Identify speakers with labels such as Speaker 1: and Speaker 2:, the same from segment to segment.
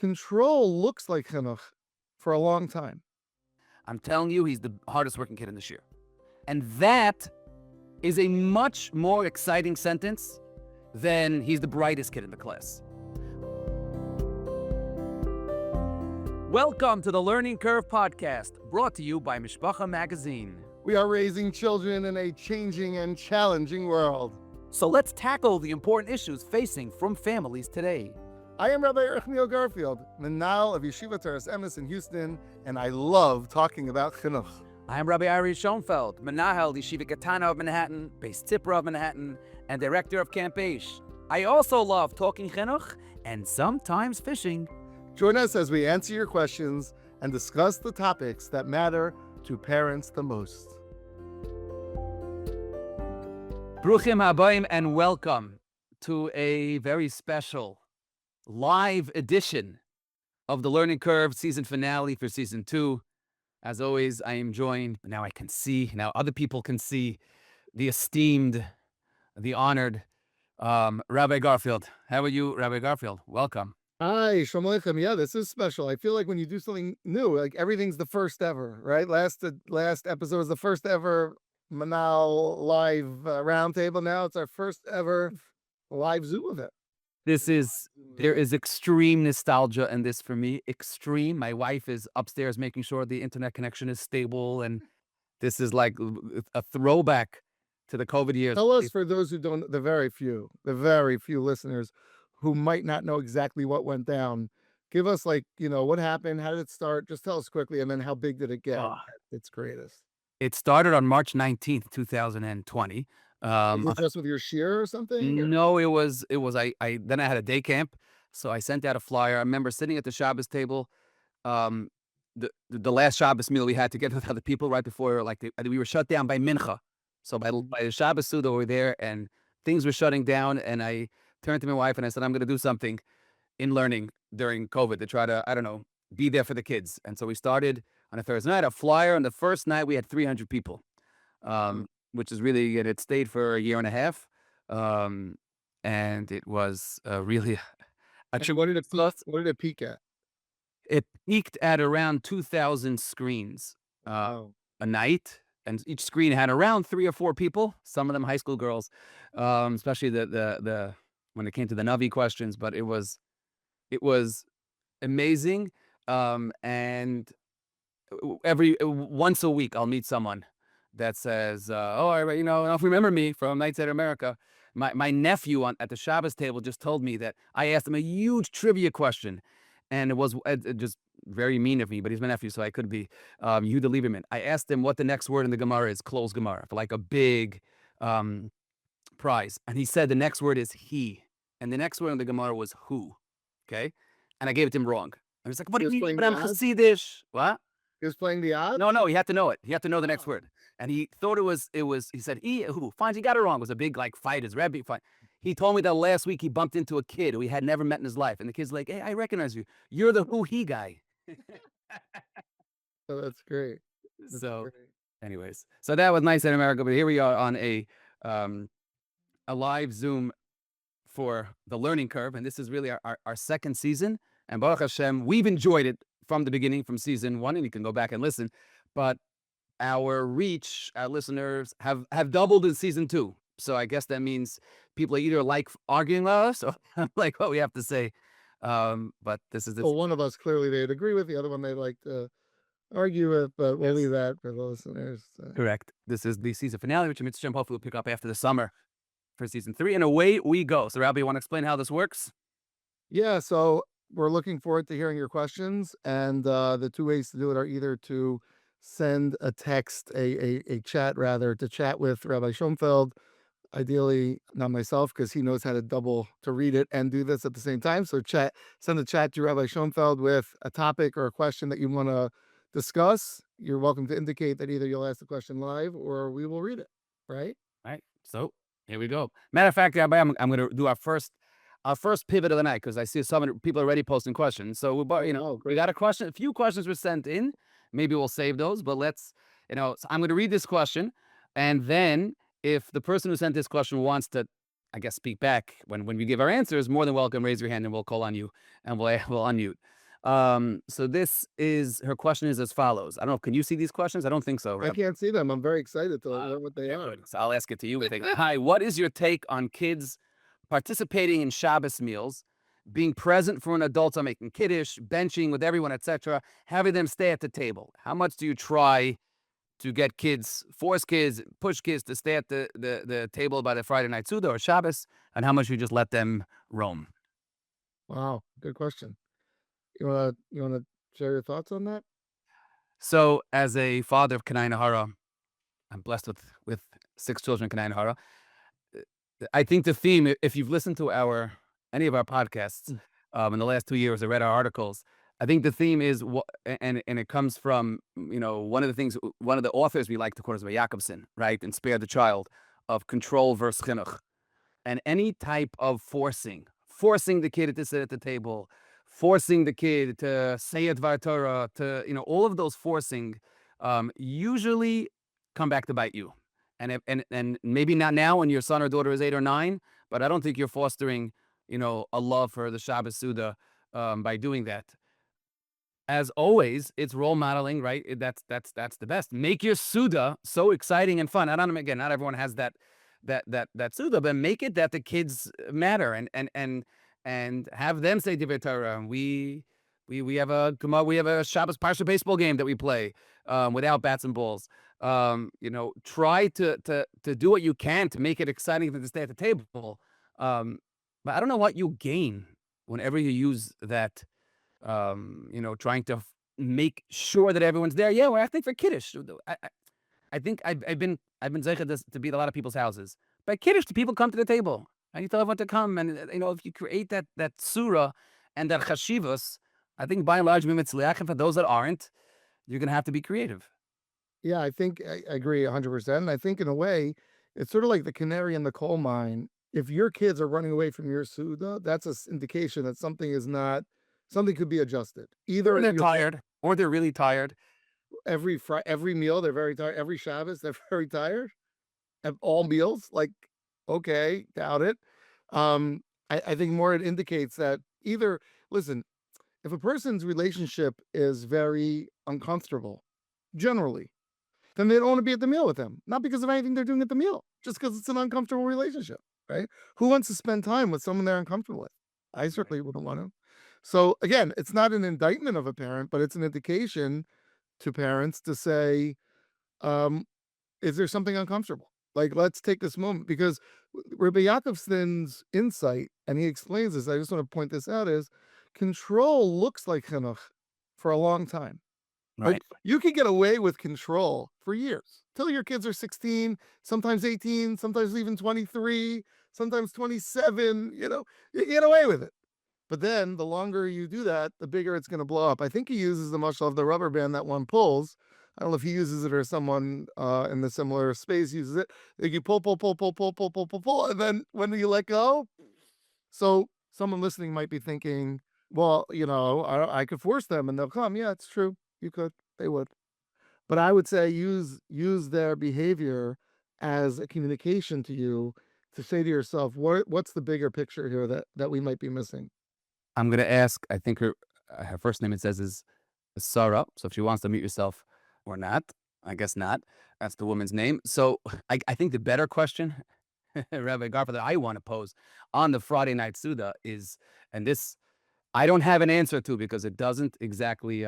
Speaker 1: control looks like chinuch for a long time.
Speaker 2: I'm telling you, he's the hardest working kid in this year. And that is a much more exciting sentence than he's the brightest kid in the class. Welcome to the Learning Curve podcast, brought to you by Mishpacha magazine.
Speaker 1: We are raising children in a changing and challenging world.
Speaker 2: So let's tackle the important issues facing from families today.
Speaker 1: I am Rabbi Garfield, Menal of Yeshiva Teres Emes in Houston, and I love talking about chinuch.
Speaker 2: I am Rabbi Schonfeld, Menahel Yeshiva Katana of Manhattan, Beis Tipra of Manhattan, and director of Camp Aish. I also love talking chinuch and sometimes fishing.
Speaker 1: Join us as we answer your questions and discuss the topics that matter to parents the most.
Speaker 2: Bruchim habayim and welcome to a very special live edition of the Learning Curve season finale for season 2. As always, I am joined, now other people can see, the esteemed, the honored Rabbi Garfield. How are you, Rabbi Garfield? Welcome.
Speaker 1: Hi, Shalom Aleichem. Yeah, this is special. I feel like when you do something new, like everything's the first ever, right? Last episode was the first ever Manal live roundtable. Now it's our first ever live Zoom event.
Speaker 2: There is extreme nostalgia in this for me. Extreme. My wife is upstairs making sure the internet connection is stable, and this is like a throwback to the COVID years.
Speaker 1: Tell us, for those who don't, the very few listeners who might not know exactly what went down. Give us, what happened? How did it start? Just tell us quickly, and then how big did it get at its greatest?
Speaker 2: It started on March 19th, 2020.
Speaker 1: Was it just with your shiur or something?
Speaker 2: No, it was then I had a day camp, so I sent out a flyer. I remember sitting at the Shabbos table, the last Shabbos meal we had together with other people right before, we were shut down by Mincha. So by the Shabbos Suda, we were there, and things were shutting down, and I turned to my wife and I said, I'm going to do something in learning during COVID to try to, be there for the kids. And so we started on a Thursday night, a flyer. On the first night, we had 300 people, which is really, and it stayed for a year and a half. And it was really...
Speaker 1: What did it peak at?
Speaker 2: It peaked at around 2,000 screens a night. And each screen had around 3 or 4 people, some of them high school girls, especially the when it came to the Navi questions. But it was amazing. And once a week, I'll meet someone that says, if you remember me from Nights at America, my nephew at the Shabbos table just told me that I asked him a huge trivia question. And it was just very mean of me, but he's my nephew, so I could be Yehuda Lieberman. I asked him what the next word in the Gemara is, closed Gemara, for like a big prize. And he said the next word is he. And the next word in the Gemara was who. Okay? And I gave it to him wrong. I was like, what do you mean? But I'm Hasidish. What?
Speaker 1: He was playing the odds?
Speaker 2: No, he had to know it. He had to know the next word. And he thought it was, he said, who? Fine, he got it wrong. It was a big, fight, his rabbi fight. He told me that last week he bumped into a kid who he had never met in his life. And the kid's like, hey, I recognize you. You're the who he guy.
Speaker 1: Oh, that's great.
Speaker 2: Anyways, so that was Nice in America. But here we are on a live Zoom for the Learning Curve. And this is really our second season. And Baruch Hashem, we've enjoyed it from the beginning, from season 1. And you can go back and listen. But our reach, our listeners have doubled in season 2. So I guess that means people either like arguing with us or like what we have to say. But this is...
Speaker 1: Well, one of us clearly they'd agree with, the other one they'd like to argue with, but we'll leave that for the listeners.
Speaker 2: Correct. This is the season finale, which Mitzvah hopefully will pick up after the summer for season 3. And away we go. So Rabbi, you want to explain how this works?
Speaker 1: Yeah, so we're looking forward to hearing your questions. And the 2 ways to do it are either to send a text, a chat rather, to chat with Rabbi Schonfeld. Ideally, not myself, because he knows how to read it and do this at the same time. So send a chat to Rabbi Schonfeld with a topic or a question that you want to discuss. You're welcome to indicate that either you'll ask the question live or we will read it, right?
Speaker 2: All right. So here we go. Matter of fact, Rabbi, I'm going to do our first pivot of the night, because I see some people already posting questions. So we got a few questions were sent in. Maybe we'll save those, but let's, so I'm going to read this question, and then if the person who sent this question wants to I guess, speak back when we give our answers, more than welcome. Raise your hand and we'll call on you and we'll unmute. So her question is as follows. I don't know. Can you see these questions? I don't think so.
Speaker 1: I can't see them. I'm very excited to learn what they
Speaker 2: Okay,
Speaker 1: are.
Speaker 2: good. So I'll ask it to you. Hi, what is your take on kids participating in Shabbos meals, being present for an adult on making kiddush, benching with everyone, etc., having them stay at the table? How much do you try to get kids, force kids, push kids to stay at the table by the Friday night Suda or Shabbos, and how much you just let them roam?
Speaker 1: Wow, good question. You wanna share your thoughts on that?
Speaker 2: So, as a father of Kanai Nahara, I'm blessed with 6 children, Kanai Nahara. I think the theme, if you've listened to any of our podcasts in the last 2 years, or read our articles, I think the theme is and it comes from one of the authors we like to quote is by Jacobson, right? And Spare the Child, of control versus chinuch. And any type of forcing the kid to sit at the table, forcing the kid to say a Dvar Torah, all of those forcing usually come back to bite you. And maybe not now when your son or daughter is 8 or 9, but I don't think you're fostering, a love for the Shabbos Suda by doing that. As always, it's role modeling, right? That's the best. Make your Suda so exciting and fun. Again, not everyone has that Suda, but make it that the kids matter and have them say Divrei Torah. We have a Shabbos Parsha baseball game that we play without bats and balls. Try to do what you can to make it exciting for them to stay at the table. But I don't know what you gain whenever you use that. Trying to make sure that everyone's there. Yeah, we're acting for kiddush. I think I've been zeicha to be at a lot of people's houses. By kiddush, the people come to the table, and you tell everyone to come. And if you create that surah and that yeshivos, I think by and large, and for those that aren't, you're gonna have to be creative.
Speaker 1: Yeah, I think I agree 100%. And I think in a way, it's sort of like the canary in the coal mine. If your kids are running away from your Suda, that's an indication that something could be adjusted. Either
Speaker 2: Or they're tired, or they're really tired.
Speaker 1: every meal, they're very tired. Every Shabbos, they're very tired. At all meals, like, okay, doubt it. I think more it indicates that listen, if a person's relationship is very uncomfortable, generally, then they don't want to be at the meal with them. Not because of anything they're doing at the meal, just because it's an uncomfortable relationship, right? Who wants to spend time with someone they're uncomfortable with? I certainly wouldn't want to. So again, it's not an indictment of a parent, but it's an indication to parents to say, is there something uncomfortable? Like, let's take this moment, because Rabbi Yaakovson's insight, and he explains this, I just want to point this out, is control looks like chinuch for a long time.
Speaker 2: Right.
Speaker 1: Like, you can get away with control for years, till your kids are 16, sometimes 18, sometimes even 23, sometimes 27, you get away with it. But then the longer you do that, the bigger it's going to blow up. I think he uses the muscle of the rubber band that one pulls. I don't know if he uses it or someone in the similar space uses it. Like, you pull, and then when you let go. So someone listening might be thinking, well, I could force them and they'll come. Yeah, it's true. You could. They would. But I would say use their behavior as a communication to you, to say to yourself, what's the bigger picture here that we might be missing?
Speaker 2: I'm gonna ask. I think her first name, it says, is Sarah. So if she wants to mute yourself or not, I guess not. That's the woman's name. So I think the better question, Rabbi Garfield, that I want to pose on the Friday night Suda is, and this I don't have an answer to, because it doesn't exactly.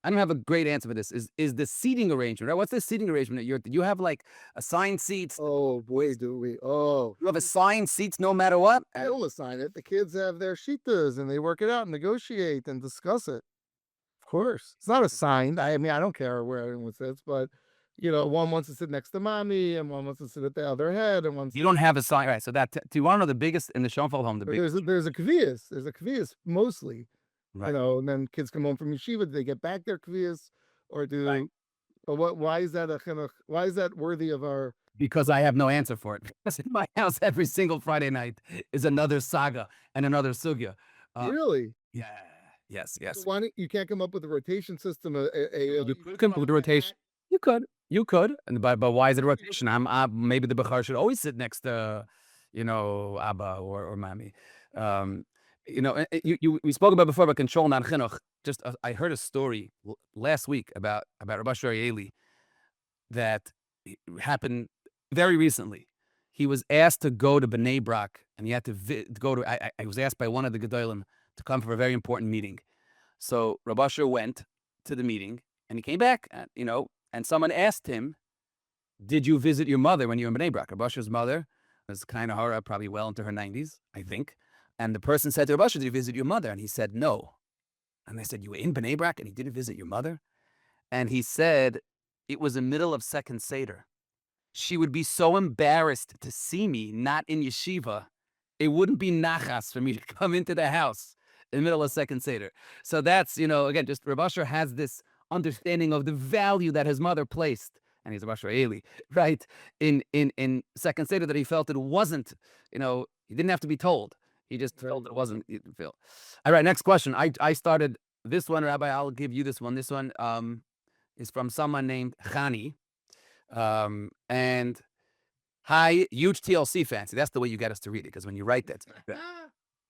Speaker 2: I don't have a great answer for this. Is the seating arrangement, right? What's the seating arrangement do you have like assigned seats?
Speaker 1: Oh, boy, do we. Oh,
Speaker 2: You have assigned seats no matter what?
Speaker 1: I will assign it. The kids have their shitas and they work it out and negotiate and discuss it. Of course. It's not assigned. I mean, I don't care where everyone sits, but one wants to sit next to mommy and one wants to sit at the other head and
Speaker 2: You don't have assigned, right? So do you want to know the biggest in the Schonfeld home? The biggest,
Speaker 1: there's a kvias. There's a kvias mostly.
Speaker 2: right?
Speaker 1: And then kids come home from yeshiva, do they get back their kvias, or do
Speaker 2: Right.
Speaker 1: but why is that why is that worthy of our
Speaker 2: Because I have no answer for it. Because in my house, every single Friday night is another saga and another sugya.
Speaker 1: really?
Speaker 2: Yeah. Yes.
Speaker 1: So why don't you can't come up with a rotation system?
Speaker 2: You could come with a rotation. You could. And but why is it a rotation? Maybe the Bechar should always sit next to, Abba or Mami. We spoke about before about control, not chinuch. Just I heard a story last week about Rabbi Moshe that happened very recently. He was asked to go to Bnei Brak, and he had to go to. I was asked by one of the Gedolim to come for a very important meeting. So Rabbi Moshe went to the meeting, and he came back, and someone asked him, "Did you visit your mother when you were in Bnei Brak?" Rabbi Moshe's mother was kind of Hara, probably well into her 90s, I think. And the person said to Rabbi Moshe, "Did you visit your mother?" And he said, "No." And they said, "You were in Bnei Brak and he didn't visit your mother?" And he said, "It was the middle of second Seder. She would be so embarrassed to see me not in yeshiva. It wouldn't be nachas for me to come into the house in the middle of second Seder." So that's, again, just Rabbi Moshe has this understanding of the value that his mother placed, and he's Rabbi Moshe Eli, right, in second Seder, that he felt it wasn't, he didn't have to be told. He just felt it wasn't, he didn't feel. All right, next question. I started this one, Rabbi, I'll give you this one. This one is from someone named Chani. And hi, huge TLC fan. See, that's the way you get us to read it, because when you write that.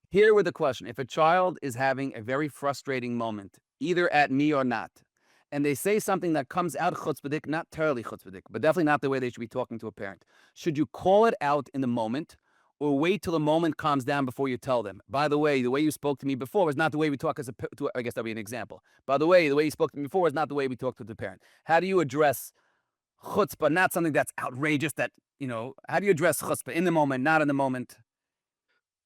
Speaker 2: Here with the question: if a child is having a very frustrating moment, either at me or not, and they say something that comes out chutzpahdik, not terribly chutzpahdik, but definitely not the way they should be talking to a parent, should you call it out in the moment, or wait till the moment calms down before you tell them? By the way you spoke to me before was not the way we talk I guess that'll be an example. By the way you spoke to me before was not the way we talk to the parent. How do you address chutzpah, not something that's outrageous, that, how do you address chutzpah in the moment, not in the moment?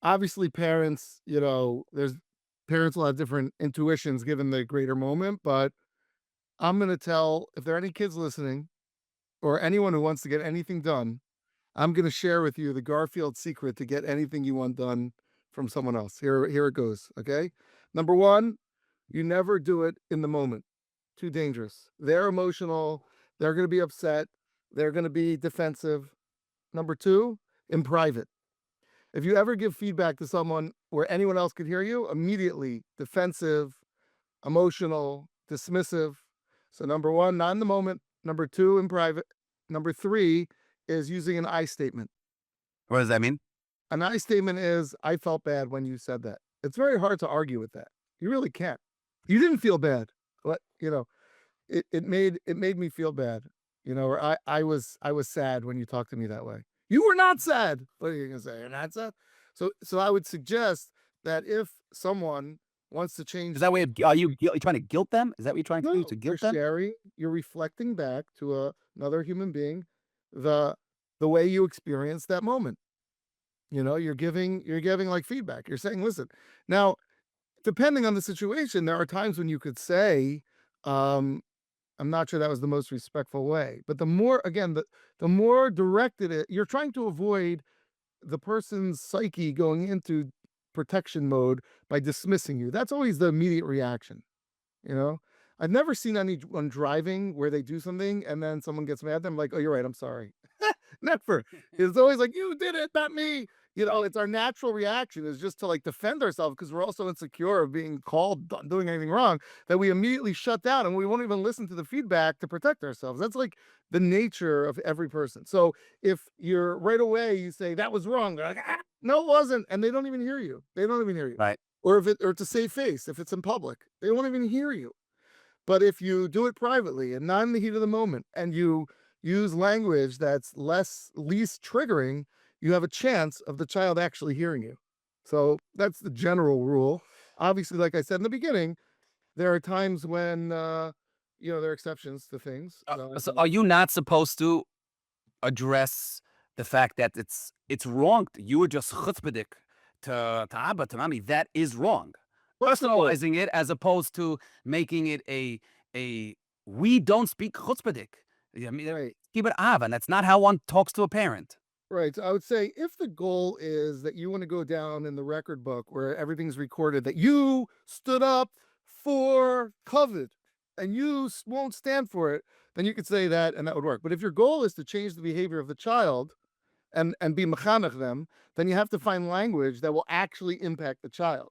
Speaker 1: Obviously, parents will have different intuitions given the greater moment, but I'm going to tell, if there are any kids listening or anyone who wants to get anything done, I'm going to share with you the Garfield secret to get anything you want done from someone else. Here it goes. Okay. Number one, you never do it in the moment. Too dangerous. They're emotional. They're going to be upset. They're going to be defensive. Number two, in private. If you ever give feedback to someone where anyone else could hear you, immediately defensive, emotional, dismissive. So number one, not in the moment. Number two, in private. Number three is using an I statement.
Speaker 2: What does that mean?
Speaker 1: An I statement is, I felt bad when you said that. It's very hard to argue with that. You really can't. You didn't feel bad. But, it made me feel bad. Or I was sad when you talked to me that way. You were not sad. What are you gonna say? You're not sad. So I would suggest that if someone wants to change,
Speaker 2: Is that way? Are you trying to guilt them? Is that what you're trying to do? To guilt them?
Speaker 1: You're reflecting back to another human being the way you experienced that moment. You're giving like feedback. You're saying, listen, now, depending on the situation, there are times when you could say, I'm not sure that was the most respectful way, but the more directed you're trying to avoid the person's psyche going into protection mode by dismissing you. That's always the immediate reaction. I've never seen anyone driving where they do something and then someone gets mad at them, like, "Oh, you're right, I'm sorry." Never. It's always like, "You did it, not me." It's our natural reaction is just to like defend ourselves, because we're also insecure of being called doing anything wrong, that we immediately shut down and we won't even listen to the feedback to protect ourselves. That's like the nature of every person. So if you're right away, you say that was wrong, they're like, no, it wasn't, and they don't even hear you.
Speaker 2: Right.
Speaker 1: Or to save face, if it's in public, they won't even hear you. But if you do it privately and not in the heat of the moment, and you use language that's least triggering, you have a chance of the child actually hearing you. So that's the general rule. Obviously, like I said in the beginning, there are times when there are exceptions to things.
Speaker 2: So are you not supposed to address the fact that it's wrong? You were just chutzpahdik to Abba, to Mami. That is wrong. Personalizing it as opposed to making it a we don't speak chutzpahdik. I mean,
Speaker 1: Right.
Speaker 2: keep it Ava, and that's not how one talks to a parent.
Speaker 1: Right. So I would say, if the goal is that you want to go down in the record book where everything's recorded, that you stood up for COVID and you won't stand for it, then you could say that and that would work. But if your goal is to change the behavior of the child and be mechanech them, then you have to find language that will actually impact the child.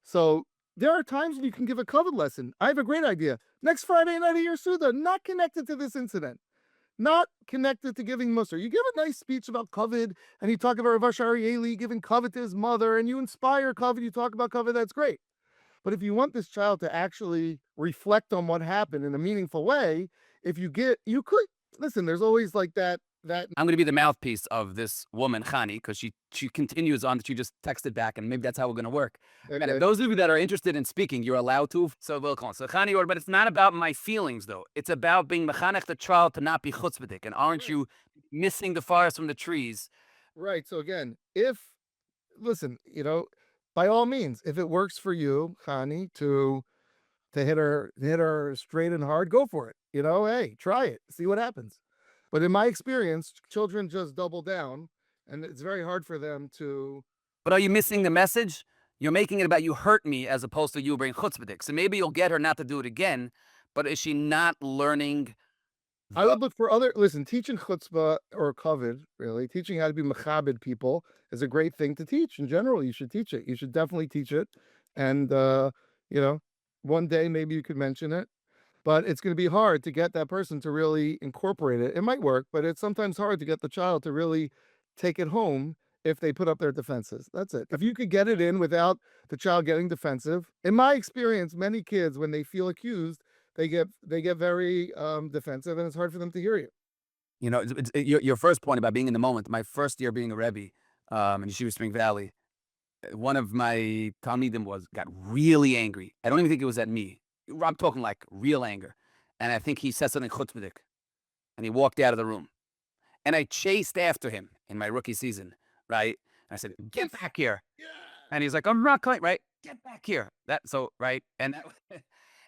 Speaker 1: So there are times when you can give a COVID lesson. I have a great idea. Next Friday night of your Suda, not connected to this incident. not connected to giving mussar. You give a nice speech about kavod, and you talk about Rav Eli giving kavod to his mother, and you inspire kavod, you talk about kavod, that's great. But if you want this child to actually reflect on what happened in a meaningful way, if you get, you could listen. There's always like that.
Speaker 2: I'm going to be the mouthpiece of this woman, Khani, because she continues on. She just texted back, and maybe that's how we're going to work. And if those of you that are interested in speaking, you're allowed to. So welcome. So Khani, but it's not about my feelings, though. It's about being mechanech the child to not be chutzpahdik. And aren't you missing the forest from the trees?
Speaker 1: Right. So again, if listen, by all means, if it works for you, Khani, to hit her straight and hard, go for it. Hey, try it, see what happens. But in my experience, children just double down, and it's very hard for them to.
Speaker 2: But are you missing the message? You're making it about you hurt me as opposed to you being chutzpahdik. So maybe you'll get her not to do it again, but is she not learning?
Speaker 1: I would look for teaching chutzpah or kavod, really, teaching how to be mechabed people is a great thing to teach. In general, you should teach it. You should definitely teach it. And, one day maybe you could mention it, but it's going to be hard to get that person to really incorporate it. It might work, but it's sometimes hard to get the child to really take it home if they put up their defenses. That's it. If you could get it in without the child getting defensive, in my experience, many kids, when they feel accused, they get very defensive, and it's hard for them to hear you.
Speaker 2: Your first point about being in the moment. My first year being a Rebbe in Yeshivish Spring Valley, one of my Talmidim got really angry. I don't even think it was at me. I'm talking like real anger. And I think he said something chutzpahdik. And he walked out of the room. And I chased after him in my rookie season, right? And I said, get back here.
Speaker 1: Yeah.
Speaker 2: And he's like, I'm not quite right. Get back here. Right? And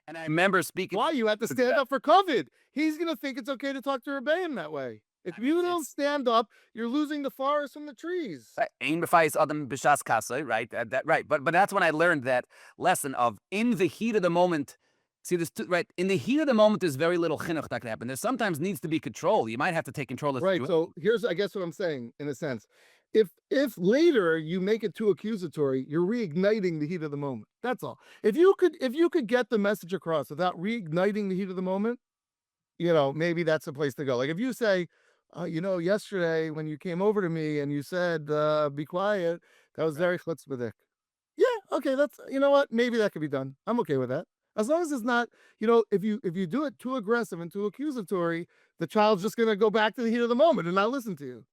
Speaker 2: and I remember speaking.
Speaker 1: Why you have to stand up for kavod? He's gonna think it's okay to talk to Rebbeim that way. If you don't stand up, you're losing the forest from the trees.
Speaker 2: Ein b'fayis adam b'shas kasei, right? Right. But that's when I learned that lesson of in the heat of the moment. See this, right? In the heat of the moment, there's very little chinuch that can happen. There sometimes needs to be control. You might have to take control of
Speaker 1: right. So here's, I guess, what I'm saying in a sense. If later you make it too accusatory, you're reigniting the heat of the moment. That's all. If you could get the message across without reigniting the heat of the moment, maybe that's the place to go. Like if you say, yesterday when you came over to me and you said, be quiet, that was very chutzpahdik. Yeah, okay, that's, what? Maybe that could be done. I'm okay with that. As long as it's not, if you do it too aggressive and too accusatory, the child's just going to go back to the heat of the moment and not listen to you.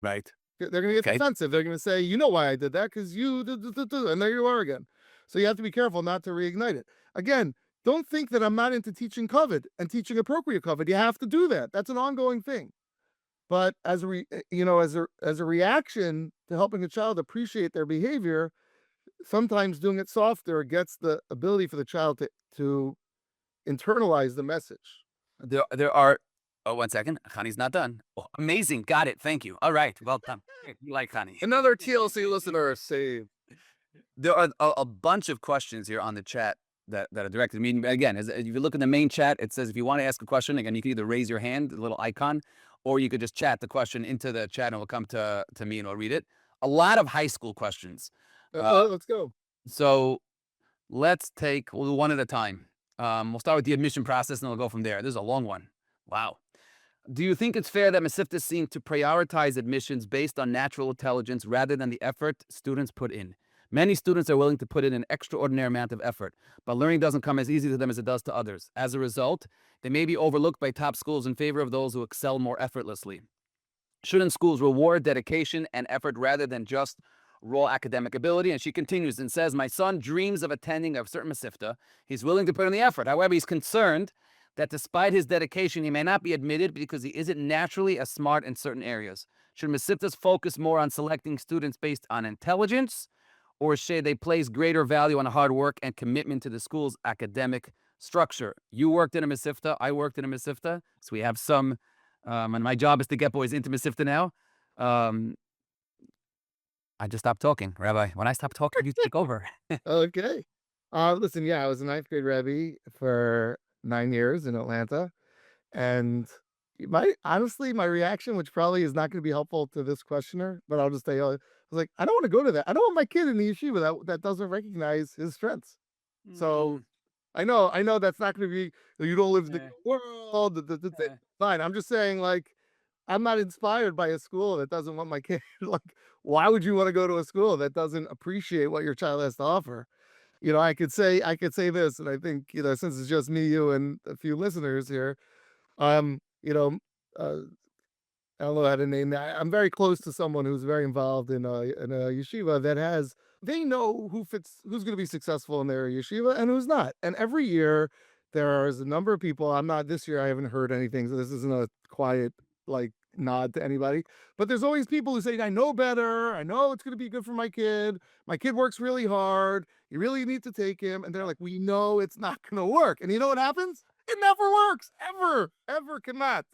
Speaker 2: Right.
Speaker 1: They're going to get defensive. They're going to say, you know why I did that? Because you, and there you are again. So you have to be careful not to reignite it. Again, don't think that I'm not into teaching kavod and teaching appropriate kavod. You have to do that. That's an ongoing thing. But as a reaction to helping the child appreciate their behavior, sometimes doing it softer gets the ability for the child to internalize the message.
Speaker 2: There are. Oh, 1 second. Khani's not done. Oh, amazing. Got it. Thank you. All right. Well done. You like Khani.
Speaker 3: Another TLC listener saved.
Speaker 2: There are a bunch of questions here on the chat that are directed to me. Again, if you look in the main chat, it says if you want to ask a question, again, you can either raise your hand, the little icon, or you could just chat the question into the chat and it'll come to me and I'll read it. A lot of high school questions.
Speaker 1: Let's go.
Speaker 2: So we'll do one at a time. We'll start with the admission process and we'll go from there. This is a long one. Wow. Do you think it's fair that Mesivtas seem to prioritize admissions based on natural intelligence rather than the effort students put in? Many students are willing to put in an extraordinary amount of effort, but learning doesn't come as easy to them as it does to others. As a result, they may be overlooked by top schools in favor of those who excel more effortlessly. Shouldn't schools reward dedication and effort rather than just raw academic ability? And she continues and says, my son dreams of attending a certain Mesivta. He's willing to put in the effort. However, he's concerned that despite his dedication, he may not be admitted because he isn't naturally as smart in certain areas. Should Mesivtas focus more on selecting students based on intelligence, or should they place greater value on hard work and commitment to the school's academic structure? You worked in a Mesivta. I worked in a Mesivta. So we have some, and my job is to get boys into Mesivta now. I just stopped talking, Rabbi. When I stop talking, you take over.
Speaker 1: Okay. Listen, I was a 9th grade Rebbe for 9 years in Atlanta. And my reaction, which probably is not going to be helpful to this questioner, but I'll just tell you, I was like, I don't want to go to that. I don't want my kid in the yeshiva that doesn't recognize his strengths. So I know that's not going to be, you don't live in the world. Fine. I'm just saying, like, I'm not inspired by a school that doesn't want my kid. Like, why would you want to go to a school that doesn't appreciate what your child has to offer? I could say this, and I think, since it's just me, you, and a few listeners here, um, you know, uh, I don't know how to name that. I'm very close to someone who's very involved in a yeshiva that has, they know who's going to be successful in their yeshiva and who's not. And every year there is a number of people. I'm not this year. I haven't heard anything, so this isn't a quiet like nod to anybody. But there's always people who say, "I know better. I know it's going to be good for my kid. My kid works really hard. You really need to take him." And they're like, "We know it's not going to work." And you know what happens? It never works. Ever cannot,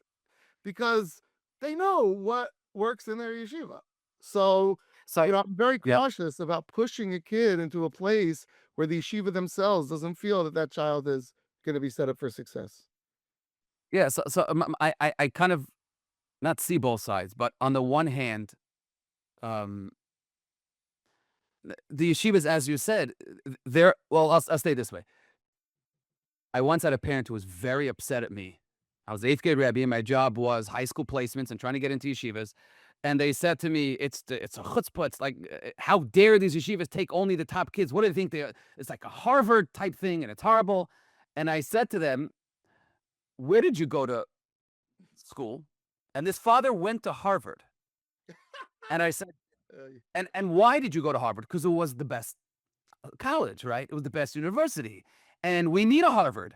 Speaker 1: because they know what works in their yeshiva. So,
Speaker 2: So
Speaker 1: I'm very
Speaker 2: yeah,
Speaker 1: cautious about pushing a kid into a place where the yeshiva themselves doesn't feel that that child is going to be set up for success.
Speaker 2: yeah. I kind of not see both sides, but on the one hand, um, the yeshivas, as you said, they're well. I'll say it this way. I once had a parent who was very upset at me. I was eighth grade rabbi, and my job was high school placements and trying to get into yeshivas. And they said to me, "It's a chutzpah. It's like, how dare these yeshivas take only the top kids? What do they think they are? It's like a Harvard type thing, and it's horrible." And I said to them, "Where did you go to school?" And this father went to Harvard. And I said,
Speaker 1: Uh,
Speaker 2: and why did you go to Harvard? Because it was the best college, right? It was the best university. And we need a Harvard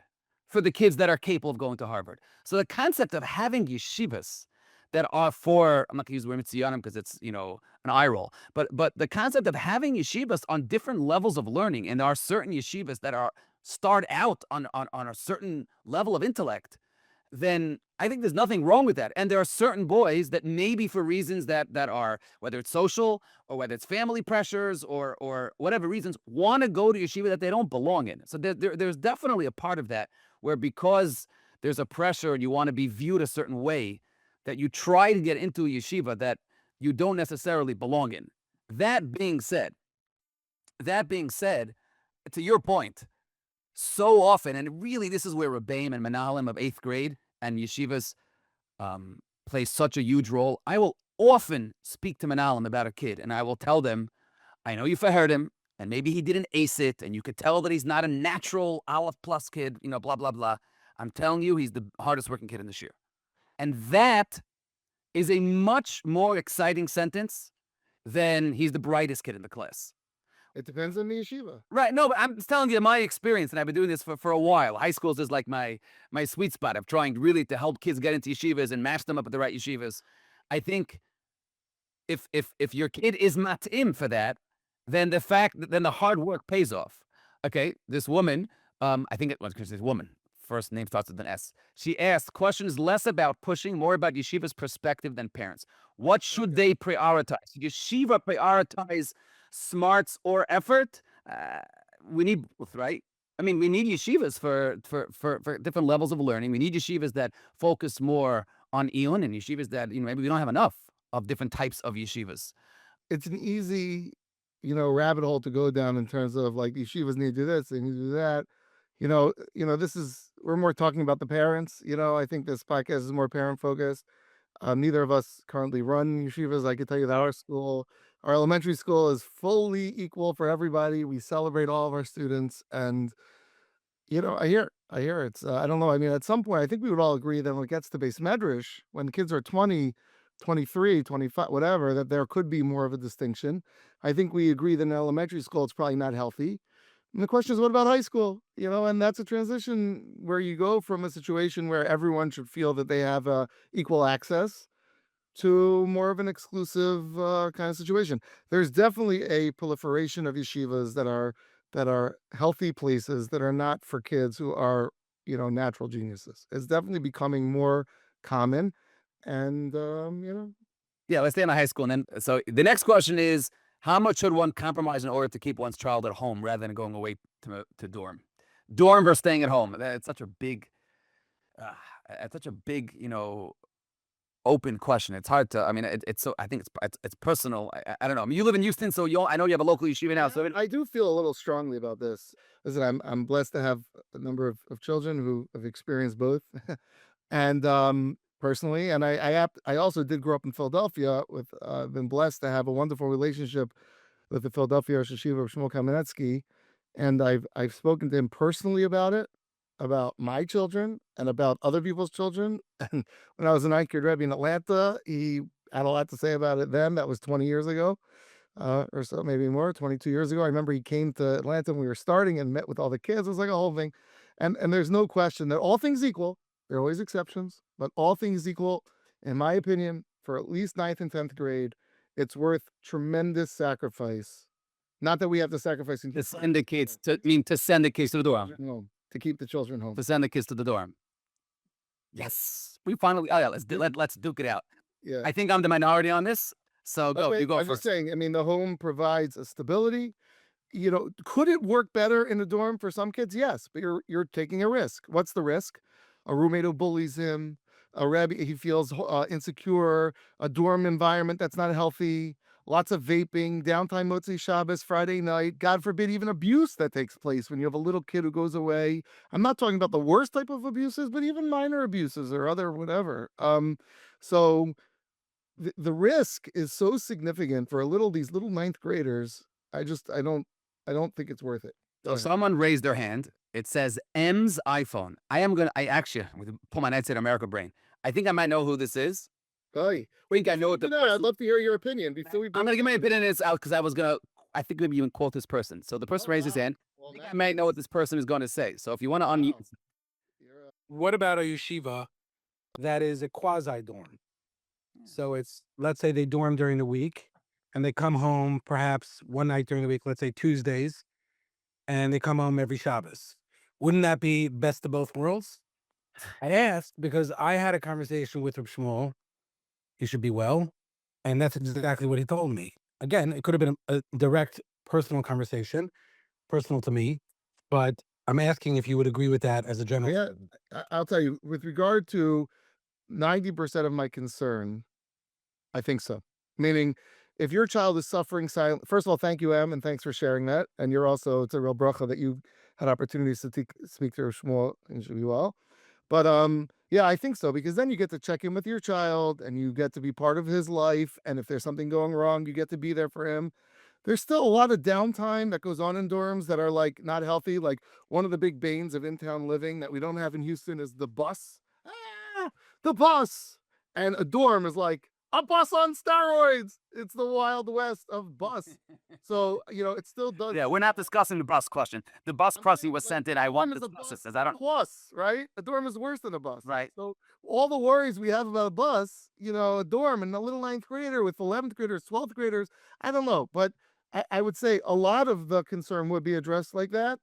Speaker 2: for the kids that are capable of going to Harvard. So the concept of having yeshivas that are for, I'm not gonna use the word mitziyanim because it's, an eye roll, but the concept of having yeshivas on different levels of learning, and there are certain yeshivas that are start out on a certain level of intellect, then I think there's nothing wrong with that. And there are certain boys that maybe for reasons that are, whether it's social or whether it's family pressures or whatever reasons, want to go to yeshiva that they don't belong in. So there's definitely a part of that where, because there's a pressure and you want to be viewed a certain way, that you try to get into a yeshiva that you don't necessarily belong in. That being said, to your point, so often, and really this is where Rebbeim and Menalim of 8th grade and yeshivas play such a huge role. I will often speak to Menalim about a kid, and I will tell them, I know you heard him, and maybe he didn't ace it, and you could tell that he's not a natural Aleph plus kid, blah, blah, blah. I'm telling you, he's the hardest working kid in this year. And that is a much more exciting sentence than he's the brightest kid in the class.
Speaker 1: it depends on the yeshiva.
Speaker 2: Right. No, but I'm just telling you my experience, and I've been doing this for a while. High schools is like my sweet spot of trying really to help kids get into yeshivas and match them up with the right yeshivas. I think if your kid is mat'im for that, then the hard work pays off. Okay, this woman, I think it was because this woman, first name starts with an S. She asked questions less about pushing, more about yeshiva's perspective than parents. What should they prioritize? Yeshiva prioritize smarts or effort? We need both, right? I mean, we need yeshivas for different levels of learning. We need yeshivas that focus more on Elon, and yeshivas that, maybe we don't have enough of different types of yeshivas.
Speaker 1: It's an easy, rabbit hole to go down in terms of like yeshivas need to do this, they need to do that. We're more talking about the parents. I think this podcast is more parent focused. Neither of us currently run yeshivas. I can tell you that our elementary school is fully equal for everybody. We celebrate all of our students, and I hear it's. I don't know. I mean, at some point, I think we would all agree that when it gets to base medrash, when kids are 20, 23, 25, whatever, that there could be more of a distinction. I think we agree that in elementary school, it's probably not healthy. And the question is, what about high school? And that's a transition where you go from a situation where everyone should feel that they have equal access to more of an exclusive kind of situation. There's definitely a proliferation of yeshivas that are healthy places that are not for kids who are, natural geniuses. It's definitely becoming more common, and
Speaker 2: Yeah, let's stay on the high school. And then, so the next question is, how much should one compromise in order to keep one's child at home rather than going away to dorm? Dorm versus staying at home. It's such a big, open question. It's hard to. I mean, it's so. I think it's personal. I don't know. I mean, you live in Houston, so I know you have a local yeshiva now. So
Speaker 1: I do feel a little strongly about this. Listen, I'm blessed to have a number of children who have experienced both, and personally, and I also did grow up in Philadelphia. With been blessed to have a wonderful relationship with the Philadelphia Rosh Yeshiva of Shmuel Kamenetsky, and I've spoken to him personally about it, about my children, and about other people's children. And when I was a ninth grade Rebbe in Atlanta, he had a lot to say about it then. That was 20 years ago, or so, maybe more, 22 years ago. I remember he came to Atlanta when we were starting and met with all the kids. It was like a whole thing. And there's no question that all things equal, there are always exceptions, but all things equal, in my opinion, for at least ninth and 10th grade, it's worth tremendous sacrifice. Not that we have to sacrifice
Speaker 2: to send the kids to send the kids to the dorm.
Speaker 1: home, to keep the children home.
Speaker 2: To send the kids to the dorm. Yes, we finally. Oh yeah, let's duke it out.
Speaker 1: Yeah.
Speaker 2: I think I'm the minority on this. So go. You go
Speaker 1: I'm
Speaker 2: first.
Speaker 1: just saying, I mean, the home provides a stability. Could it work better in a dorm for some kids? Yes, but you're taking a risk. What's the risk? A roommate who bullies him, a Rebbe he feels insecure, a dorm environment that's not healthy, lots of vaping, downtime Motzi Shabbos, Friday night, God forbid, even abuse that takes place when you have a little kid who goes away. I'm not talking about the worst type of abuses, but even minor abuses or other whatever. So the risk is so significant for these little ninth graders. I don't think it's worth it.
Speaker 2: So someone raised their hand. It says M's iPhone. I actually I'm gonna pull my nightstand America brain. I think I might know who this is.
Speaker 1: Hey,
Speaker 2: Wait, I know what
Speaker 1: I'd love to hear your opinion before we.
Speaker 2: I'm gonna give my opinion is out because I think maybe even quote this person. So the person raised his hand. I think I might know what this person is going to say. So if you want to unmute.
Speaker 4: What about a yeshiva that is a quasi dorm? So it's, let's say they dorm during the week and they come home perhaps one night during the week, let's say Tuesdays, and they come home every Shabbos. Wouldn't that be best of both worlds? I asked because I had a conversation with Reb Shmuel. He should be well. And that's exactly what he told me. Again, it could have been a direct personal conversation, personal to me, but I'm asking if you would agree with that as a general.
Speaker 1: Yeah, I'll tell you, with regard to 90% of my concern, I think so. Meaning, if your child is suffering silent, first of all, thank you, Em, and thanks for sharing that. And it's a real bracha that you had opportunities to speak to Shmuel and should be well. But yeah, I think so, because then you get to check in with your child and you get to be part of his life. And if there's something going wrong, you get to be there for him. There's still a lot of downtime that goes on in dorms that are like not healthy. Like one of the big banes of in-town living that we don't have in Houston is the bus. The bus. And a dorm is like a bus on steroids. It's the Wild West of bus. So, it still does.
Speaker 2: Yeah, we're not discussing the bus question. The bus question was sent in. I want the bus. Says I don't.
Speaker 1: Plus, right? A dorm is worse than a bus.
Speaker 2: Right.
Speaker 1: So all the worries we have about a bus, a dorm and a little ninth grader with 11th graders, 12th graders, I don't know. But I would say a lot of the concern would be addressed like that.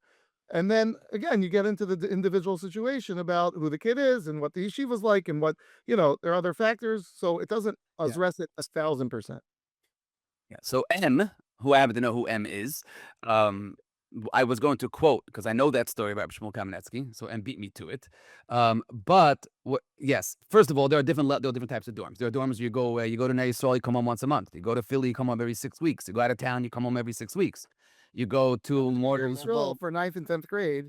Speaker 1: And then again, you get into the individual situation about who the kid is and what the yeshiva's like and what, there are other factors. So it doesn't address it 1,000%.
Speaker 2: Yeah. So M, who I happen to know who M is, I was going to quote because I know that story about Shmuel Kamenetsky. So M beat me to it. Yes, first of all, there are different types of dorms. There are dorms you go to Nei Yisrael, you come home once a month. You go to Philly, you come home every 6 weeks. You go out of town, you come home every 6 weeks. You go to Modern
Speaker 1: Israel for 9th and 10th grade,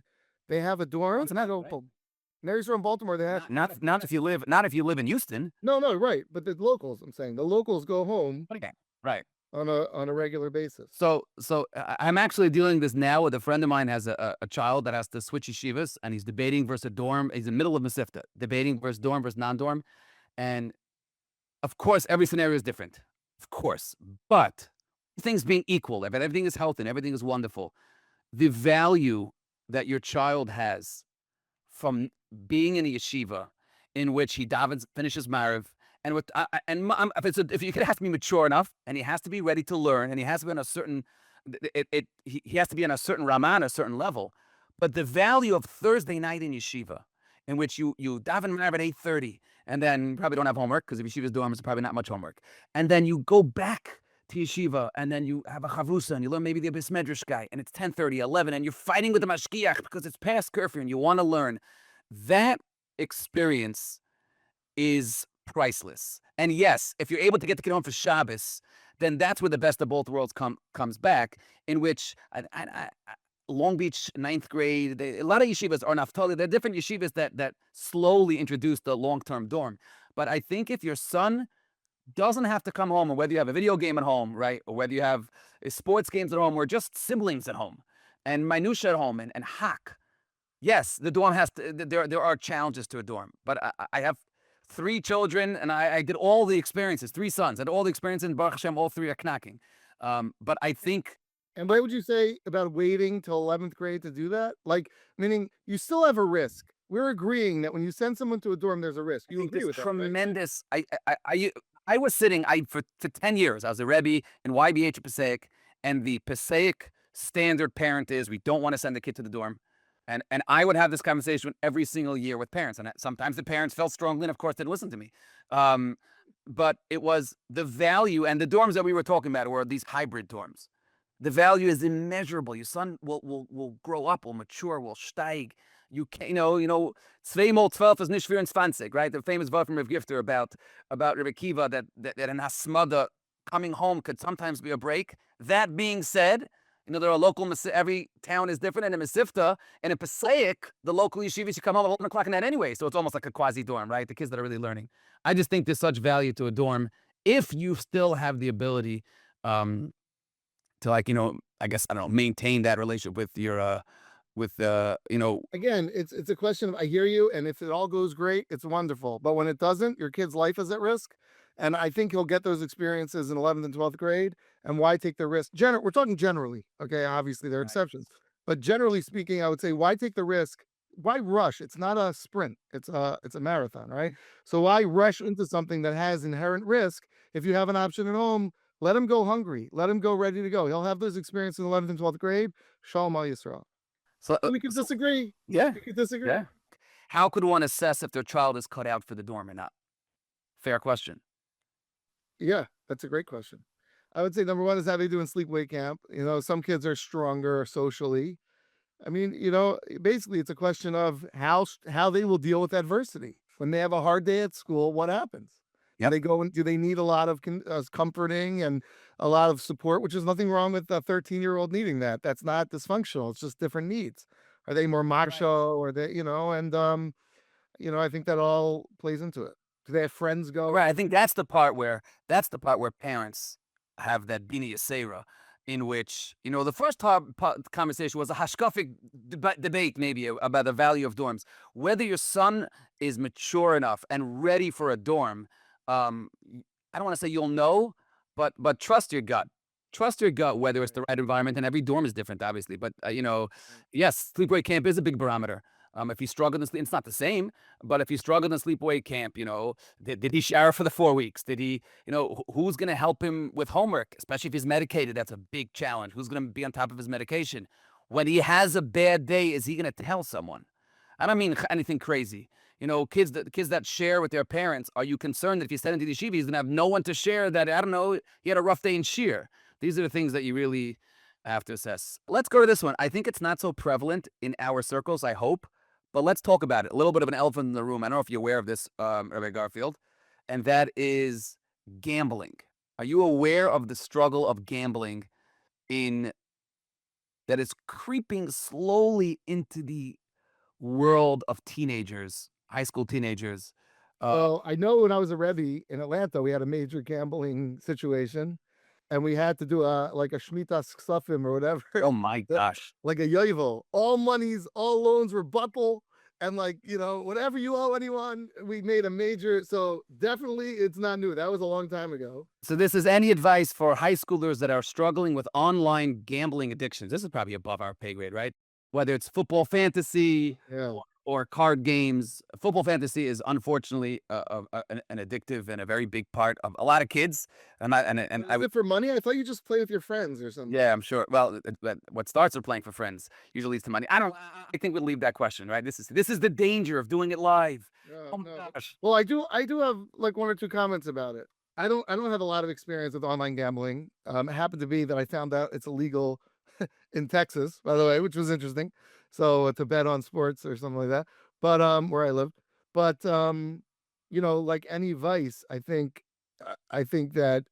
Speaker 1: they have a dorm. Nei Yisrael in Baltimore, they have
Speaker 2: not if you live in Houston.
Speaker 1: No, right. But the locals, I'm saying, the locals go home.
Speaker 2: Okay. Right.
Speaker 1: On a regular basis.
Speaker 2: So I'm actually dealing this now with a friend of mine has a child that has to switch yeshivas, and he's debating versus a dorm. He's in the middle of Masifta, debating versus dorm versus non-dorm. And of course, every scenario is different. Of course. But things being equal, if everything is healthy and everything is wonderful, the value that your child has from being in a yeshiva in which he davens, finishes Mariv, and if you could have to be mature enough, and he has to be ready to learn, and he has to be on a certain, he has to be on a certain Raman, a certain level. But the value of Thursday night in yeshiva, in which you daven Mariv at 8:30, and then probably don't have homework because if yeshiva's dorm is probably not much homework, and then you go back to yeshiva, and then you have a chavusa, and you learn maybe the Bis Medrash guy, and it's 10:30, 11, and you're fighting with the mashgiach because it's past curfew, and you want to learn. That experience is priceless. And yes, if you're able to get the kid home for Shabbos, then that's where the best of both worlds comes back, in which Long Beach, 9th grade, a lot of yeshivas are Naftali. There are different yeshivas that slowly introduce the long-term dorm. But I think if your son doesn't have to come home, or whether you have a video game at home, right, or whether you have sports games at home, or just siblings at home, and minutia at home, and hack, yes, the dorm has to, there are challenges to a dorm. But I have 3 children, and I did all the experiences, 3 sons, and all the experiences, and Baruch Hashem, all 3 are knocking. But I think,
Speaker 1: And what would you say about waiting till 11th grade to do that? Like, meaning you still have a risk. We're agreeing that when you send someone to a dorm, there's a risk.
Speaker 2: I
Speaker 1: You
Speaker 2: think
Speaker 1: agree
Speaker 2: there's
Speaker 1: with that, right?
Speaker 2: tremendous. I was sitting for 10 years. I was a Rebbe in YBH Passaic, and the Passaic standard parent is we don't want to send the kid to the dorm. And I would have this conversation every single year with parents, and sometimes the parents felt strongly, and of course didn't listen to me. But it was the value, and the dorms that we were talking about were these hybrid dorms. The value is immeasurable. Your son will grow up, will mature, will steig. You can, zwei mal 12 is nicht 24, right? The famous word from Rav Gifter about Rabbi Kiva that an hasmada coming home could sometimes be a break. That being said, there are local, every town is different, and in Mesivta and in Passaic, the local yeshivish, you come home at 11 o'clock at night anyway, so it's almost like a quasi dorm, right? The kids that are really learning. I just think there's such value to a dorm if you still have the ability to, like, I guess, I don't know, maintain that relationship with your
Speaker 1: Again, it's a question of, I hear you, and if it all goes great, it's wonderful. But when it doesn't, your kid's life is at risk. And I think he'll get those experiences in 11th and 12th grade. And why take the risk? We're talking generally, okay? Obviously, there are exceptions. But generally speaking, I would say, why take the risk? Why rush? It's not a sprint. It's a marathon, right? So why rush into something that has inherent risk? If you have an option at home, let him go hungry. Let him go ready to go. He'll have those experiences in 11th and 12th grade. Shalom al Yisrael.
Speaker 2: So
Speaker 1: We could disagree.
Speaker 2: yeah,
Speaker 1: We could disagree.
Speaker 2: yeah. How could one assess if their child is cut out for the dorm or not? Fair question.
Speaker 1: Yeah, that's a great question. I would say number one is how they do in sleepaway camp. Some kids are stronger socially. I mean, basically it's a question of how they will deal with adversity. When they have a hard day at school, what happens?
Speaker 2: Yep.
Speaker 1: Do they need a lot of comforting and a lot of support, which is nothing wrong with a 13-year-old needing that. That's not dysfunctional. It's just different needs. Are they more macho, or they, and I think that all plays into it. Do they have friends go?
Speaker 2: Right. I think that's the part where parents have that bina yasera, in which the first conversation was a hashkafic debate, maybe about the value of dorms, whether your son is mature enough and ready for a dorm. I don't want to say you'll know, but trust your gut. Trust your gut whether it's the right environment, and every dorm is different, obviously. But yes, sleepaway camp is a big barometer. If you struggle in sleep, it's not the same. But if you struggle in sleepaway camp, did he shower for the 4 weeks? Did he, who's going to help him with homework, especially if he's medicated? That's a big challenge. Who's going to be on top of his medication? When he has a bad day, is he going to tell someone? I don't mean anything crazy. Kids that share with their parents, are you concerned that if you send him to the yeshiva, he's going to have no one to share that, I don't know, he had a rough day in shir? These are the things that you really have to assess. Let's go to this one. I think it's not so prevalent in our circles, I hope, but let's talk about it. A little bit of an elephant in the room. I don't know if you're aware of this, Rabbi Garfield, and that is gambling. Are you aware of the struggle of gambling that is creeping slowly into the world of teenagers, high school teenagers?
Speaker 1: Well, I know when I was a Rebbe in Atlanta, we had a major gambling situation, and we had to do a Shemitah Ksafim or whatever.
Speaker 2: Oh my gosh.
Speaker 1: Like a yovel. All loans were buttle, and whatever you owe anyone, we made a major. So definitely it's not new. That was a long time ago.
Speaker 2: So this is any advice for high schoolers that are struggling with online gambling addictions. This is probably above our pay grade, right? Whether it's football fantasy,
Speaker 1: Yeah.
Speaker 2: or card games. Football fantasy is unfortunately an addictive and a very big part of a lot of kids.
Speaker 1: Is it for money? I thought you just play with your friends or something.
Speaker 2: Yeah, I'm sure. Well, what starts with playing for friends usually leads to money. I think we'll leave that question, right? This is the danger of doing it live.
Speaker 1: No,
Speaker 2: Oh my
Speaker 1: no.
Speaker 2: gosh.
Speaker 1: Well, I do have like 1 or 2 comments about it. I don't have a lot of experience with online gambling. It happened to be that I found out it's illegal in Texas, by the way, which was interesting. So to bet on sports or something like that, but where I live, but like any vice, I think that,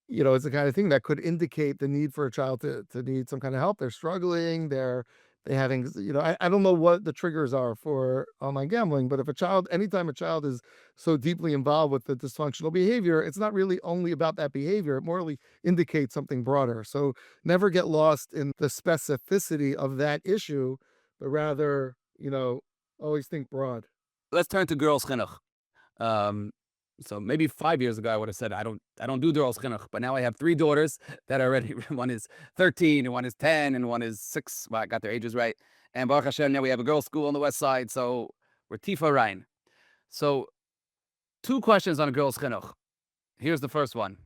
Speaker 1: it's the kind of thing that could indicate the need for a child to need some kind of help. They're struggling. They having, I don't know what the triggers are for online gambling, but if anytime a child is so deeply involved with the dysfunctional behavior, it's not really only about that behavior. It morally indicates something broader. So never get lost in the specificity of that issue, but rather, always think broad.
Speaker 2: Let's turn to girls chinuch. So maybe 5 years ago, I would have said, I don't do girls chinuch, but now I have 3 daughters that are already, one is 13 and one is 10 and one is 6. Well, I got their ages right. And Baruch Hashem, now we have a girls' school on the west side. So we're Tifa Ryan. So 2 questions on girls' chinuch. Here's the first one.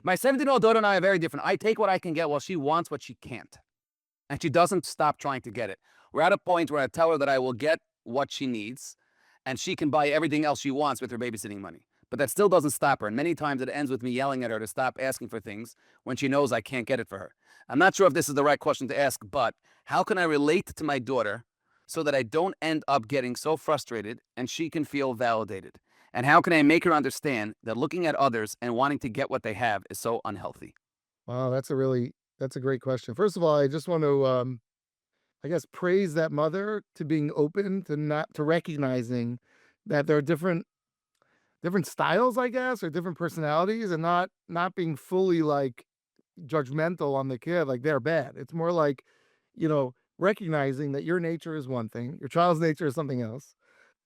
Speaker 2: My 17-year-old daughter and I are very different. I take what I can get while she wants what she can't. And she doesn't stop trying to get it. We're at a point where I tell her that I will get what she needs and she can buy everything else she wants with her babysitting money. But that still doesn't stop her. And many times it ends with me yelling at her to stop asking for things when she knows I can't get it for her. I'm not sure if this is the right question to ask, but how can I relate to my daughter so that I don't end up getting so frustrated and she can feel validated? And how can I make her understand that looking at others and wanting to get what they have is so unhealthy?
Speaker 1: Wow, that's a great question. First of all, I just want to, I guess, praise that mother to being open to recognizing that there are different styles, I guess, or different personalities, and not being fully like judgmental on the kid, like they're bad. It's more like, recognizing that your nature is one thing, your child's nature is something else.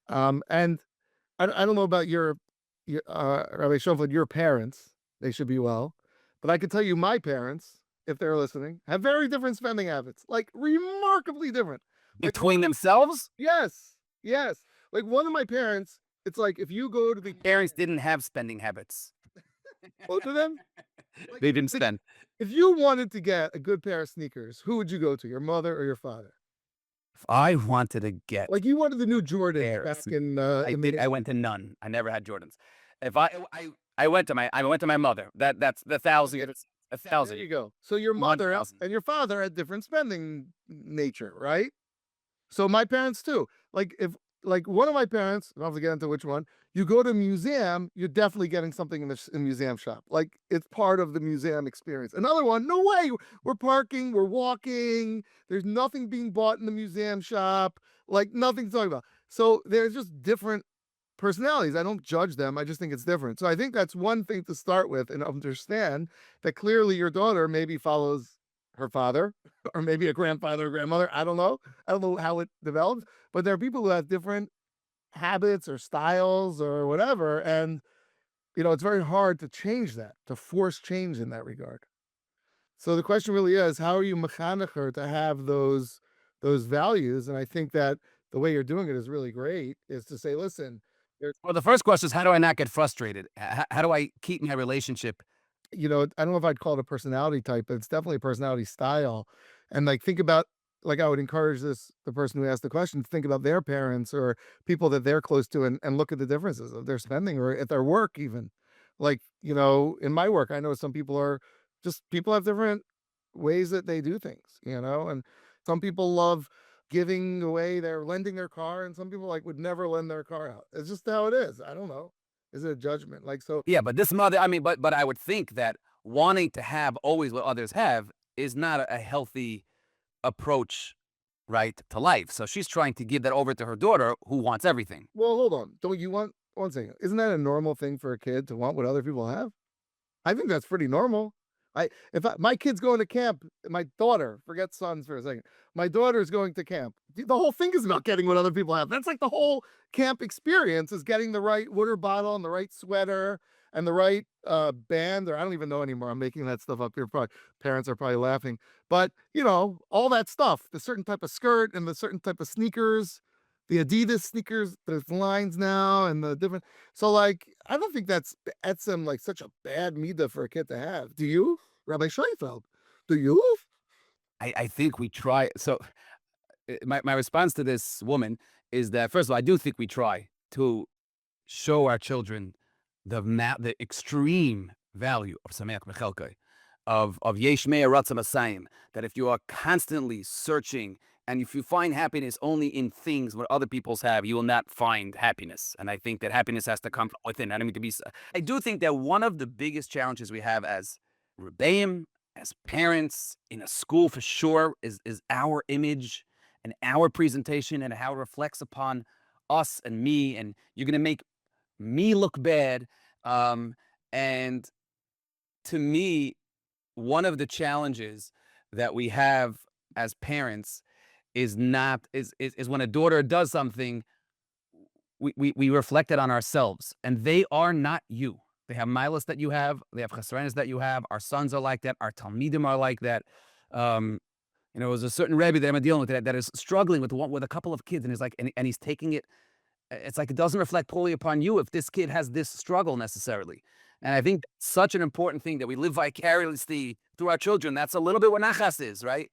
Speaker 1: And I don't know about your Rabbi Schonfeld, your parents, they should be well, but I can tell you my parents, if they're listening, have very different spending habits, like remarkably different.
Speaker 2: Between themselves?
Speaker 1: Yes, yes. Like one of my parents, it's like if you go to the
Speaker 2: Parents didn't have spending habits.
Speaker 1: both of them,
Speaker 2: They didn't spend.
Speaker 1: if you wanted to get a good pair of sneakers, who would you go to, your mother or your father?
Speaker 2: If I wanted to get,
Speaker 1: Like you wanted the new Jordan
Speaker 2: Pairs.
Speaker 1: back in
Speaker 2: I went to none. I never had Jordans. If I went to my mother. That's the thousand. A
Speaker 1: there
Speaker 2: thousand.
Speaker 1: you go. So your mother
Speaker 2: 1,000.
Speaker 1: and your father had different spending nature, right? So my parents too. Like one of my parents, I don't have to get into which one, you go to a museum, you're definitely getting something in the museum shop. Like it's part of the museum experience. Another one, no way. We're parking, we're walking, there's nothing being bought in the museum shop, like nothing to talk about. So there's just different personalities. I don't judge them. I just think it's different. So I think that's one thing to start with and understand that clearly your daughter maybe follows her father or maybe a grandfather or grandmother. I don't know. I don't know how it develops, but there are people who have different habits or styles or whatever. And, it's very hard to change that, to force change in that regard. So the question really is, how are you mechanech her to have those values? And I think that the way you're doing it is really great, is to say, listen,
Speaker 2: Well, the first question is, how do I not get frustrated? How do I keep my relationship?
Speaker 1: I don't know if I'd call it a personality type, but it's definitely a personality style. And like, think about, like, I would encourage the person who asked the question, to think about their parents or people that they're close to and look at the differences of their spending or at their work, even. Like, in my work, I know some people have different ways that they do things, and some people love giving away lending their car, and some people like would never lend their car out. It's just how it is. I don't know. Is it a judgment? Like, so
Speaker 2: Yeah, but this mother, I mean, but I would think that wanting to have always what others have is not a healthy approach, right, to life. So she's trying to give that over to her daughter who wants everything.
Speaker 1: Well, hold on. Don't you want one second? Isn't that a normal thing for a kid to want what other people have? I think that's pretty normal. My kid's going to camp, my daughter, forget sons for a second. My daughter's going to camp. The whole thing is about getting what other people have. That's like the whole camp experience, is getting the right water bottle and the right sweater and the right band, or I don't even know anymore. I'm making that stuff up here. Parents are probably laughing. But, all that stuff, the certain type of skirt and the certain type of sneakers, the Adidas sneakers, there's lines now and the different. So like, I don't think that's etzem like such a bad midah for a kid to have. Do you, Rabbi Schonfeld? Do you?
Speaker 2: I think we try. So my response to this woman is that, first of all, I do think we try to show our children the extreme value of Sameach Mechelkai, of Yesh Mei Ratzah Masayim, that if you are constantly searching And if you find happiness only in things what other people's have, you will not find happiness. And I think that happiness has to come from within. I don't mean to be. I do think that one of the biggest challenges we have as rebbeim, as parents, in a school for sure, is our image and our presentation and how it reflects upon us and me. And you're going to make me look bad. And to me, one of the challenges that we have as parents is when a daughter does something, we reflect it on ourselves, and they are not you. They have milas that you have, they have chesronos that you have. Our sons are like that. Our talmidim are like that. There's a certain rebbe that I'm dealing with that is struggling with a couple of kids, and he's like, and he's taking it. It's like it doesn't reflect poorly upon you if this kid has this struggle necessarily. And I think that's such an important thing that we live vicariously through our children. That's a little bit what nachas is, right?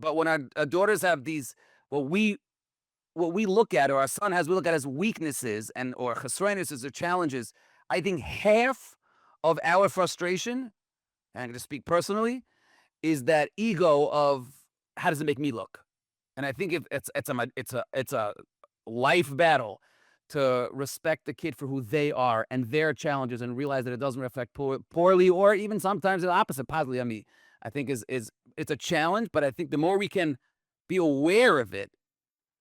Speaker 2: But when our daughters have these, what we look at, or our son has, we look at as weaknesses or chesronos or challenges. I think half of our frustration, and I'm going to speak personally, is that ego of how does it make me look? And I think it's a life battle to respect the kid for who they are and their challenges, and realize that it doesn't reflect poorly, or even sometimes the opposite, positively on me. I think it's a challenge, but I think the more we can be aware of it,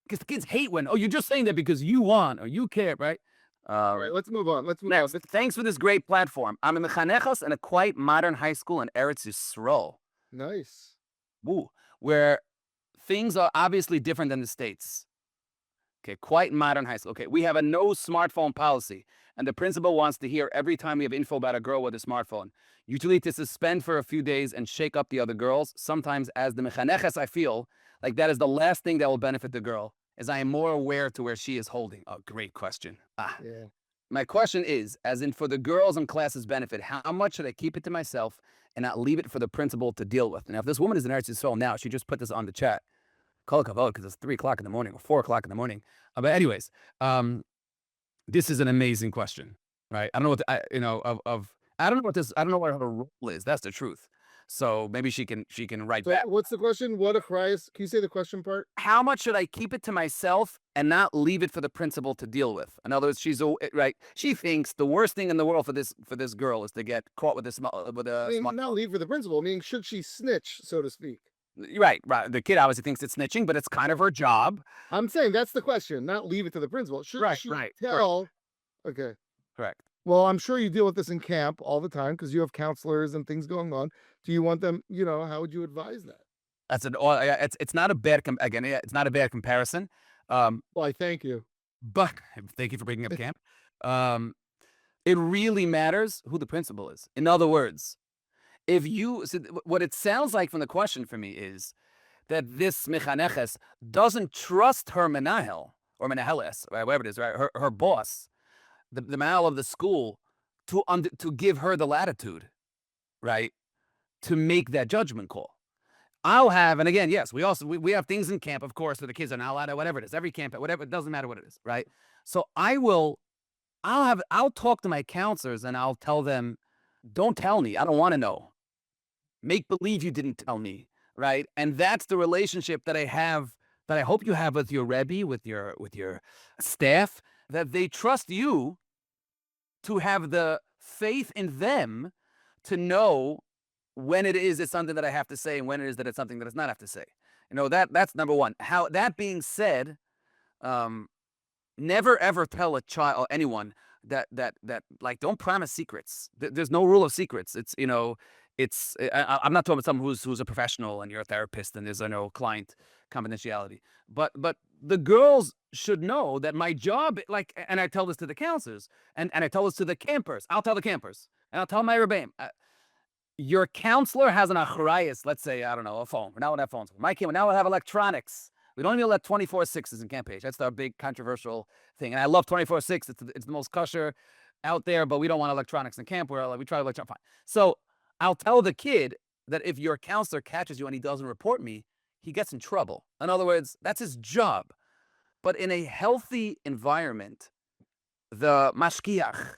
Speaker 2: because the kids hate when, you're just saying that because you want or you care, right?
Speaker 1: All right, let's move on.
Speaker 2: Next, thanks for this great platform. I'm a mechanechos in a quite modern high school in Eretz Yisrael.
Speaker 1: Nice.
Speaker 2: Woo, where things are obviously different than the States. Okay, quite modern high school. Okay, we have a no smartphone policy, and the principal wants to hear every time we have info about a girl with a smartphone. Usually to suspend for a few days and shake up the other girls. Sometimes as the mechaneches, I feel like that is the last thing that will benefit the girl, as I am more aware to where she is holding. Oh, great question.
Speaker 1: Yeah.
Speaker 2: My question is, as in for the girls and classes benefit, how much should I keep it to myself and not leave it for the principal to deal with? Now, if this woman is in Eretz Yisrael now, she just put this on the chat. Kol kavod, because it's 3 o'clock in the morning or 4 o'clock in the morning. But anyways, this is an amazing question, right? I don't know what I don't know what her role is. That's the truth. So maybe she can write
Speaker 1: So
Speaker 2: back.
Speaker 1: what's the question? What a Christ? Can you say the question part?
Speaker 2: How much should I keep it to myself and not leave it for the principal to deal with? In other words, right. She thinks the worst thing in the world for this girl is to get caught with a
Speaker 1: I mean, not leave for the principal. I mean, should she snitch, so to speak?
Speaker 2: Right. The kid obviously thinks it's snitching, but it's kind of her job.
Speaker 1: I'm saying that's the question, not leave it to the principal. Should she tell? Okay.
Speaker 2: Correct.
Speaker 1: Well, I'm sure you deal with this in camp all the time because you have counselors and things going on. Do you want them, how would you advise that?
Speaker 2: It's not a bad, it's not a bad comparison.
Speaker 1: Well, I thank you.
Speaker 2: But thank you for bringing up camp. It really matters who the principal is. In other words, what it sounds like from the question for me is that this mechaneches doesn't trust her menahel or menaheles, right, whatever it is, right, her boss, the menahel of the school, to give her the latitude, right, to make that judgment call. I'll have, and again, yes, we have things in camp, of course, where the kids are not allowed to, whatever it is, every camp, whatever, it doesn't matter what it is, right? So I'll talk to my counselors and I'll tell them, don't tell me, I don't want to know. Make believe you didn't tell me, right? And that's the relationship that I have, that I hope you have with your Rebbe, with your staff, that they trust you to have the faith in them to know when it's something that I have to say and when it is that it's something that it's not have to say. That's number one. How that being said, never ever tell a child or anyone that like, don't promise secrets. There's no rule of secrets. I'm not talking about someone who's a professional and you're a therapist and there's client confidentiality. But the girls should know that my job, and I tell this to the counselors and I tell this to the campers. I'll tell the campers and I'll tell my rebbeim. Your counselor has an achrayus, let's say, I don't know, a phone. We're not going to have phones. My camp, now we have electronics. We don't even let 24/6s in camp page. That's our big controversial thing. And I love 24/6. It's the most kosher out there, but we don't want electronics in camp. We try electronics. Fine. So I'll tell the kid that if your counselor catches you and he doesn't report me, he gets in trouble. In other words, that's his job. But in a healthy environment, the mashkiach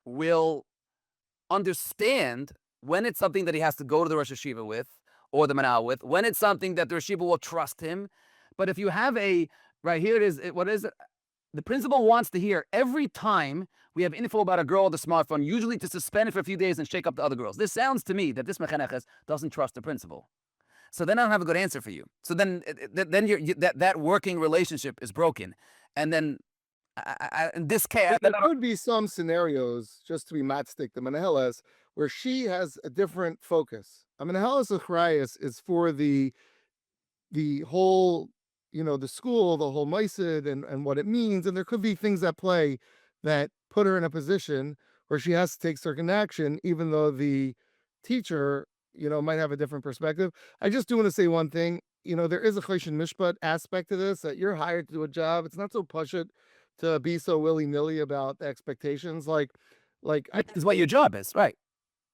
Speaker 2: will understand when it's something that he has to go to the Rosh Yeshiva with, or the Manal with, when it's something that the Rosh Yeshiva will trust him, But if you have right here it is, what is it? The principal wants to hear every time we have info about a girl with a smartphone, usually to suspend it for a few days and shake up the other girls. This sounds to me that this mechaneches doesn't trust the principal. So then I don't have a good answer for you. So then that working relationship is broken. And then in this case,
Speaker 1: There could be some scenarios, just to be matchstick the Meneheles, where she has a different focus. I mean, Meneheles Achrayas is for the whole, the school, the whole Meisid and what it means. And there could be things at play that put her in a position where she has to take certain action, even though the teacher, might have a different perspective. I just do want to say one thing. There is a Choshen Mishpat aspect to this, that you're hired to do a job. It's not so pashut to be so willy-nilly about the expectations. Like
Speaker 2: this is what your job is, right?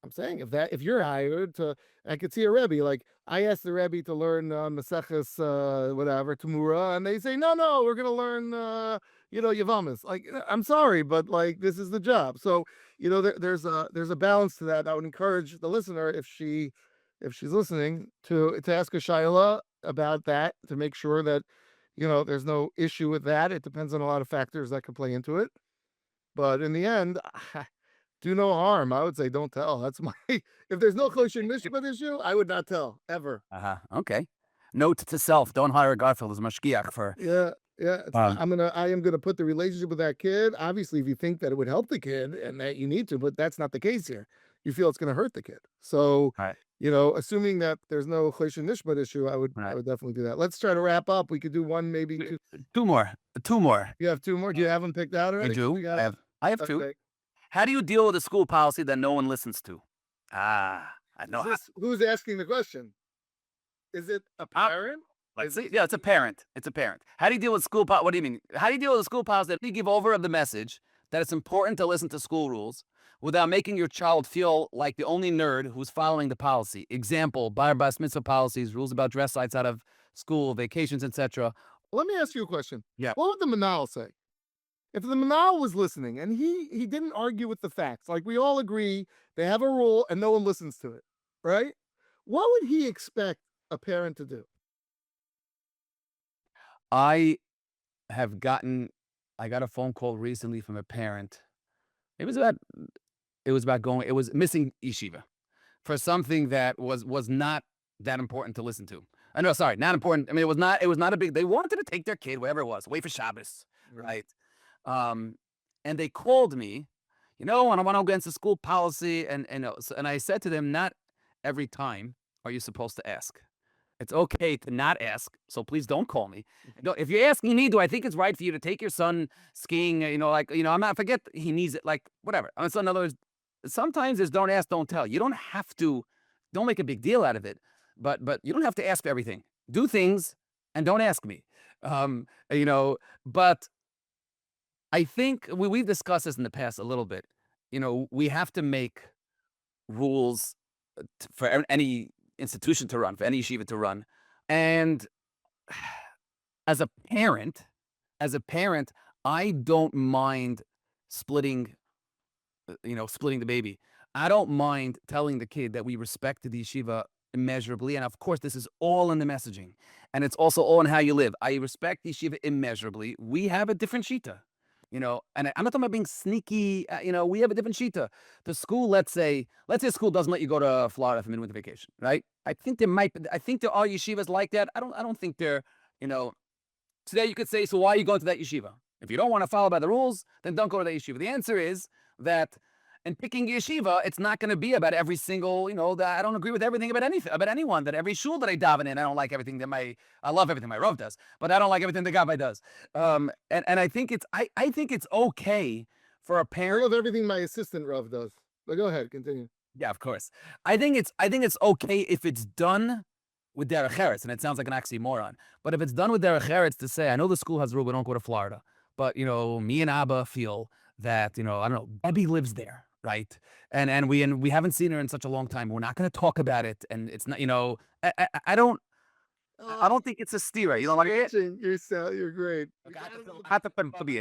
Speaker 1: I'm saying if you're hired to, I could see a Rebbe, like I asked the Rebbe to learn Maseches whatever Tamura, and they say no, we're gonna learn Yavamas. Like I'm sorry, but like this is the job. So there's a balance to that. I would encourage the listener, if she's listening, to ask a shayla about that, to make sure that there's no issue with that. It depends on a lot of factors that could play into it, but in the end, do no harm. I would say don't tell. That's my if there's no Choshen Mishpat issue, I would not tell ever.
Speaker 2: Okay. Note to self: don't hire Garfield as a mashgiach for.
Speaker 1: Yeah. I am gonna put the relationship with that kid. Obviously, if you think that it would help the kid and that you need to, but that's not the case here. You feel it's gonna hurt the kid. So,
Speaker 2: Right.
Speaker 1: Assuming that there's no Choshen Mishpat issue, I would definitely do that. Let's try to wrap up. We could do one, maybe two.
Speaker 2: Two more.
Speaker 1: You have two more. Do you have them picked out already?
Speaker 2: I do. I have two.
Speaker 1: Okay.
Speaker 2: How do you deal with a school policy that no one listens to? I know.
Speaker 1: Who's asking the question? Is it a parent?
Speaker 2: Yeah, it's a parent. It's a parent. How do you deal with school policy? What do you mean? How do you deal with a school policy that you give over of the message that it's important to listen to school rules without making your child feel like the only nerd who's following the policy? Example, bar bas mitzvah policies, rules about dress sites out of school, vacations, etc.
Speaker 1: Let me ask you a question.
Speaker 2: Yeah.
Speaker 1: What would the Manal say? If the Manal was listening and he didn't argue with the facts, like we all agree they have a rule and no one listens to it, right? What would he expect a parent to do?
Speaker 2: I got a phone call recently from a parent. It was missing yeshiva for something that was not that important to listen to. I know, sorry, not important. I mean, it was not a big, they wanted to take their kid, wherever it was, away for Shabbos, right? And they called me, and I want to go against the school policy. And I said to them, not every time are you supposed to ask. It's okay to not ask, so please don't call me. If you're asking me, do I think it's right for you to take your son skiing? I'm not, forget he needs it, like, whatever. So in other words, sometimes there's don't ask, don't tell. You don't have to, don't make a big deal out of it, but you don't have to ask for everything. Do things and don't ask me. But I think we've discussed this in the past a little bit. We have to make rules for any institution to run, for any yeshiva to run. And as a parent, I don't mind splitting the baby. I don't mind telling the kid that we respect the yeshiva immeasurably. And of course, this is all in the messaging. And it's also all in how you live. I respect the yeshiva immeasurably. We have a different shita. And I'm not talking about being sneaky. We have a different shita. The school, let's say school doesn't let you go to Florida for midwinter vacation, right? I think there are yeshivas like that. I don't think they're, today you could say, so why are you going to that yeshiva? If you don't want to follow by the rules, then don't go to that yeshiva. The answer is that in picking yeshiva, it's not going to be about every single, that I don't agree with everything about anyone, that every shul that I daven in, I don't like everything I love everything my Rav does, but I don't like everything the Gabbai does. And I think it's okay for a parent.
Speaker 1: I love everything my assistant Rav does. But go ahead, continue.
Speaker 2: Yeah, of course. I think it's okay if it's done with derech eretz, and it sounds like an oxymoron, but if it's done with derech eretz to say, I know the school has a rule, we don't go to Florida, but me and Abba feel that I don't know, Debbie lives there. Right. And we haven't seen her in such a long time. We're not going to talk about it. And it's not, I don't think it's a stira.
Speaker 1: You're great.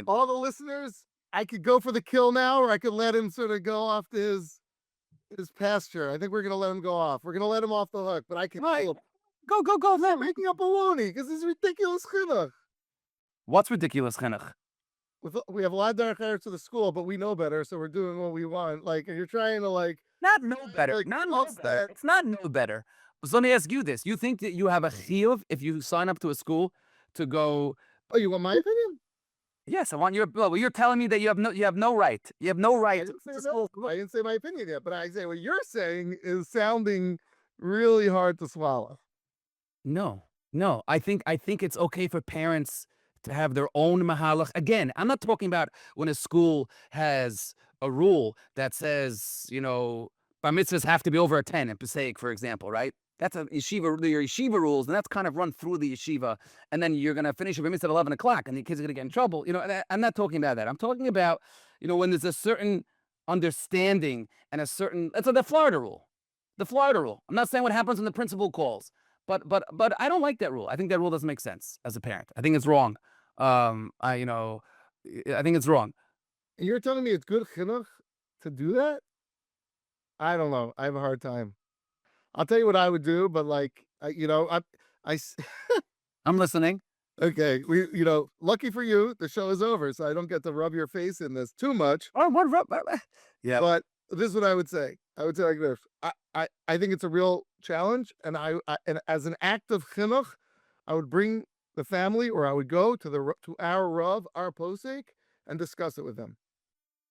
Speaker 1: All the listeners, I could go for the kill now, or I could let him sort of go off to his pasture. I think we're going to let him go off. We're going to let him off the hook, but I can kill him.
Speaker 2: Go.
Speaker 1: They're making up baloney because it's ridiculous chinuch.
Speaker 2: What's ridiculous, chinuch?
Speaker 1: We have a lot of dark hair to the school, but we know better, so we're doing what we want. Like, and you're trying to like
Speaker 2: Not know better.
Speaker 1: like,
Speaker 2: Not know
Speaker 1: offset.
Speaker 2: better. It's not know better. So let me ask you this: you think that you have a chiyuv if you sign up to a school to go?
Speaker 1: Oh, you want my opinion?
Speaker 2: Yes, I want your. Well, you're telling me that you have no right. You have no
Speaker 1: I
Speaker 2: right.
Speaker 1: didn't say no. I didn't say my opinion yet, but I say what you're saying is sounding really hard to swallow.
Speaker 2: No. I think it's okay for parents to have their own mahalach. Again, I'm not talking about when a school has a rule that says, bar mitzvahs have to be over a 10 in Passaic, for example, right? That's your yeshiva rules, and that's kind of run through the yeshiva. And then you're going to finish your bar mitzvah at 11 o'clock, and the kids are going to get in trouble. I'm not talking about that. I'm talking about, when there's a certain understanding and a certain, that's the Florida rule. The Florida rule. I'm not saying what happens when the principal calls. But I don't like that rule. I think that rule doesn't make sense as a parent. I think it's wrong. I think it's wrong.
Speaker 1: And you're telling me it's good chinuch to do that? I don't know. I have a hard time. I'll tell you what I would do, but like,
Speaker 2: I'm listening.
Speaker 1: Okay, lucky for you, the show is over, so I don't get to rub your face in this too much.
Speaker 2: Oh, what rub? Yeah.
Speaker 1: But this is what I would say. I would say like this. I think it's a real challenge, and and as an act of chinuch, I would bring the family, or I would go to our Rav, our posek, and discuss it with them.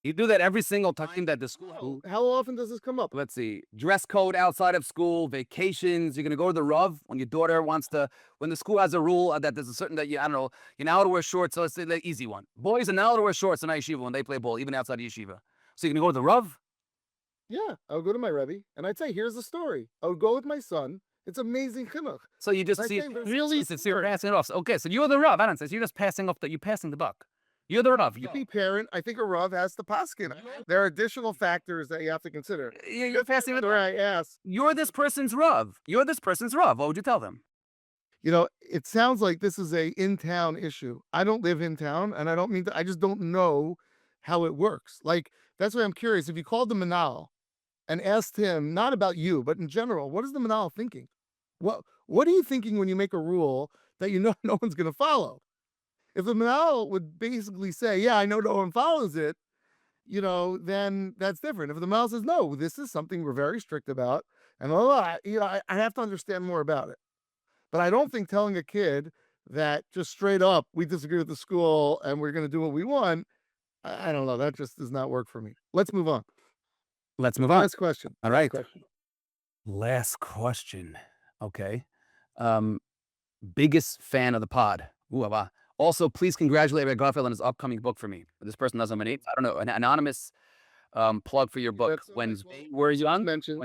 Speaker 2: You do that every single time that the school.
Speaker 1: How often does this come up?
Speaker 2: Let's see. Dress code outside of school, vacations. You're gonna go to the Rav when your daughter wants to. When the school has a rule that there's a certain that you're not allowed to wear shorts. So let's say the easy one. Boys are not allowed to wear shorts in yeshiva when they play ball, even outside the yeshiva. So you're gonna go to the Rav.
Speaker 1: Yeah, I would go to my Rebbe, and I'd say, here's the story. I would go with my son. It's amazing chinuch.
Speaker 2: So you just
Speaker 1: I
Speaker 2: see
Speaker 1: think there's-
Speaker 2: really you're passing it off. So, okay, so you're the Rav. I don't say so you're just passing off you're passing the buck. You're the Rav.
Speaker 1: To be parent, I think a Rav has to paskin. There are additional factors that you have to consider.
Speaker 2: You're passing it.
Speaker 1: Where I ask,
Speaker 2: You're this person's Rav. You're this person's Rav. What would you tell them?
Speaker 1: it sounds like this is a in-town issue. I don't live in town, and I don't mean to, I just don't know how it works. Like, that's why I'm curious. If you called the Manal and asked him, not about you, but in general, what is the Manal thinking? What are you thinking when you make a rule that no one's going to follow? If the Manal would basically say, yeah, I know no one follows it, then that's different. If the Manal says, no, this is something we're very strict about, and I have to understand more about it. But I don't think telling a kid that just straight up, we disagree with the school and we're going to do what we want, I don't know. That just does not work for me. Let's move on.
Speaker 2: Let's move on.
Speaker 1: Last question.
Speaker 2: All right.
Speaker 1: Question.
Speaker 2: Last question. Okay. Biggest fan of the pod. Ooh, wow. Also, please congratulate Rabbi Garfield on his upcoming book for me. This person doesn't have a name. I don't know. An anonymous plug for your book.
Speaker 1: That's
Speaker 2: When
Speaker 1: okay.
Speaker 2: they were young.
Speaker 1: Mentioned.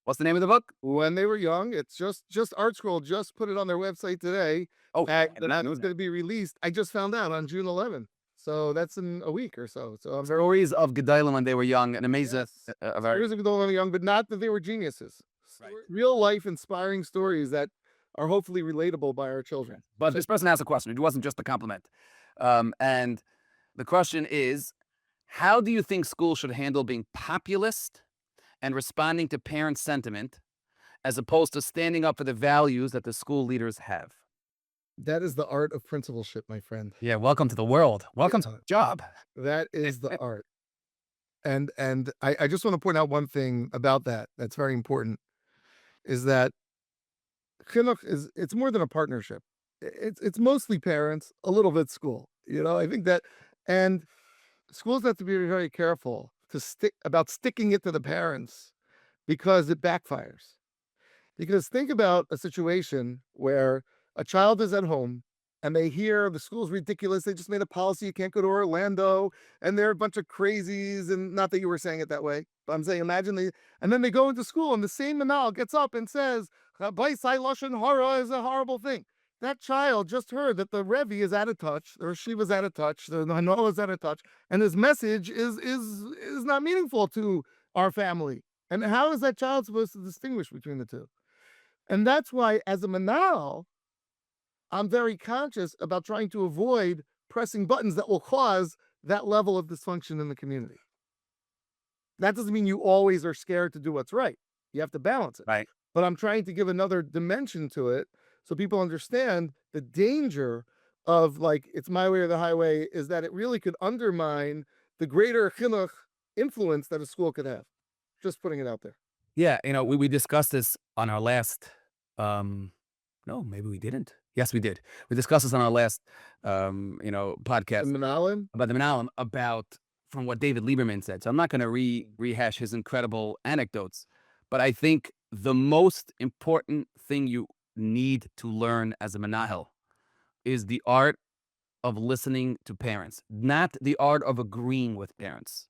Speaker 2: What's the name of the book?
Speaker 1: When they were young. It's just Art Scroll just put it on their website today.
Speaker 2: Oh,
Speaker 1: That
Speaker 2: I did not know
Speaker 1: it's
Speaker 2: that.
Speaker 1: going to be released. I just found out on June 11th. So that's in a week or so. So I'm very
Speaker 2: Stories of Gedalim when they were young. An amazing.
Speaker 1: Yes. Stories of when they were young, but not that they were geniuses.
Speaker 2: Right.
Speaker 1: Real life inspiring stories that are hopefully relatable by our children.
Speaker 2: But this person asked a question. It wasn't just a compliment. And the question is, how do you think schools should handle being populist and responding to parent sentiment as opposed to standing up for the values that the school leaders have?
Speaker 1: That is the art of principalship, my friend.
Speaker 2: Yeah, welcome to the world. Welcome to the job.
Speaker 1: That is the art. And I just want to point out one thing about that's very important, is that chinuch it's more than a partnership. It's mostly parents, a little bit school. I think that, and schools have to be very careful about sticking it to the parents, because it backfires. Because think about a situation where a child is at home and they hear the school's ridiculous. They just made a policy you can't go to Orlando, and they're a bunch of crazies. And not that you were saying it that way, but I'm saying and then they go into school and the same manal gets up and says, Baisai Lashon Hara is a horrible thing. That child just heard that the Rebbe is out of touch, or Shiva's out of touch, the Hanoah is out of touch, and his message is not meaningful to our family. And how is that child supposed to distinguish between the two? And that's why, as a manal, I'm very conscious about trying to avoid pressing buttons that will cause that level of dysfunction in the community. That doesn't mean you always are scared to do what's right. You have to balance it.
Speaker 2: Right.
Speaker 1: but I'm trying to give another dimension to it so people understand the danger of like it's my way or the highway is that it really could undermine the greater chinuch influence that a school could have. Just putting it out there.
Speaker 2: Yeah, we discussed this on our last no, maybe we didn't. Yes, we did. We discussed this on our last
Speaker 1: The
Speaker 2: podcast
Speaker 1: Menalim?
Speaker 2: about the Menalim, about from what David Lieberman said. So I'm not going to rehash his incredible anecdotes, but I think the most important thing you need to learn as a Menahel is the art of listening to parents, not the art of agreeing with parents,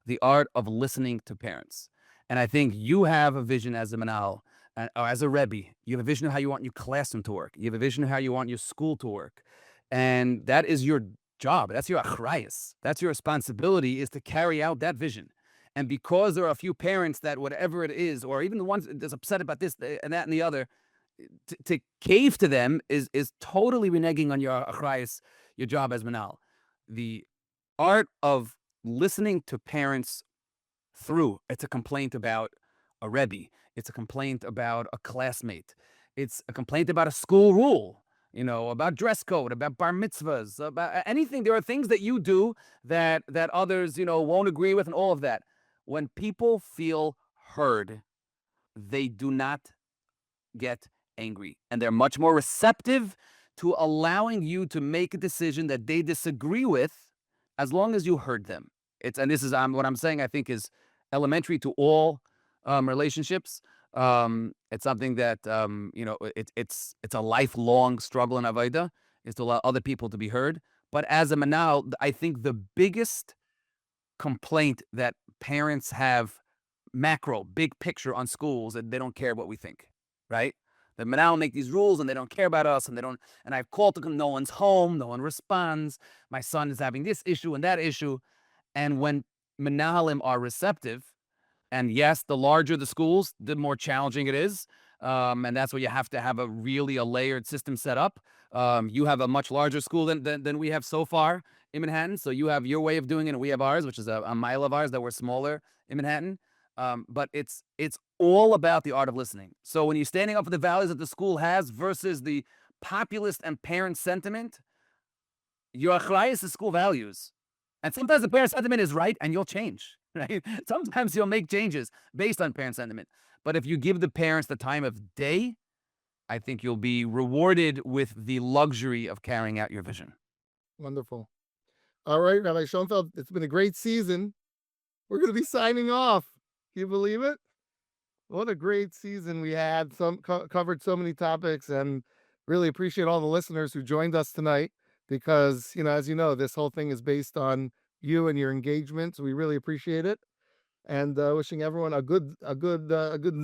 Speaker 2: the art of listening to parents. And I think you have a vision as a Menahel, or as a Rebbe. You have a vision of how you want your classroom to work. You have a vision of how you want your school to work. And that is your job. That's your achrayus. That's your responsibility, is to carry out that vision. And because there are a few parents that whatever it is, or even the ones that's upset about this and that and the other, to cave to them is totally reneging on your achrayus, your job as Menahel. The art of listening to parents through, it's a complaint about a Rebbe, it's a complaint about a classmate, it's a complaint about a school rule, about dress code, about bar mitzvahs, about anything. There are things that you do that others, won't agree with, and all of that. When people feel heard, they do not get angry, and they're much more receptive to allowing you to make a decision that they disagree with, as long as you heard them. And this is what I'm saying, I think, is elementary to all relationships. It's something that it's a lifelong struggle in Avodah, is to allow other people to be heard. But as a Menahel, I think the biggest complaint that parents have, macro, big picture on schools, that they don't care what we think, right? The Menahel make these rules and they don't care about us, and I've called to them, no one's home, no one responds. My son is having this issue and that issue. And when Menahalim are receptive, and yes, the larger the schools, the more challenging it is. And that's where you have to have a layered system set up. You have a much larger school than we have so far in Manhattan. So you have your way of doing it, and we have ours, which is a mile of ours that we're smaller in Manhattan. But it's all about the art of listening. So when you're standing up for the values that the school has versus the populist and parent sentiment, your achrayus is school values. And sometimes the parent sentiment is right, and you'll change, right? Sometimes you'll make changes based on parent sentiment. But if you give the parents the time of day, I think you'll be rewarded with the luxury of carrying out your vision.
Speaker 1: Wonderful. All right, Rabbi Schonfeld, it's been a great season. We're going to be signing off. Can you believe it? What a great season we had. Covered so many topics, and really appreciate all the listeners who joined us tonight, because, as you know, this whole thing is based on you and your engagement. So we really appreciate it. And wishing everyone a good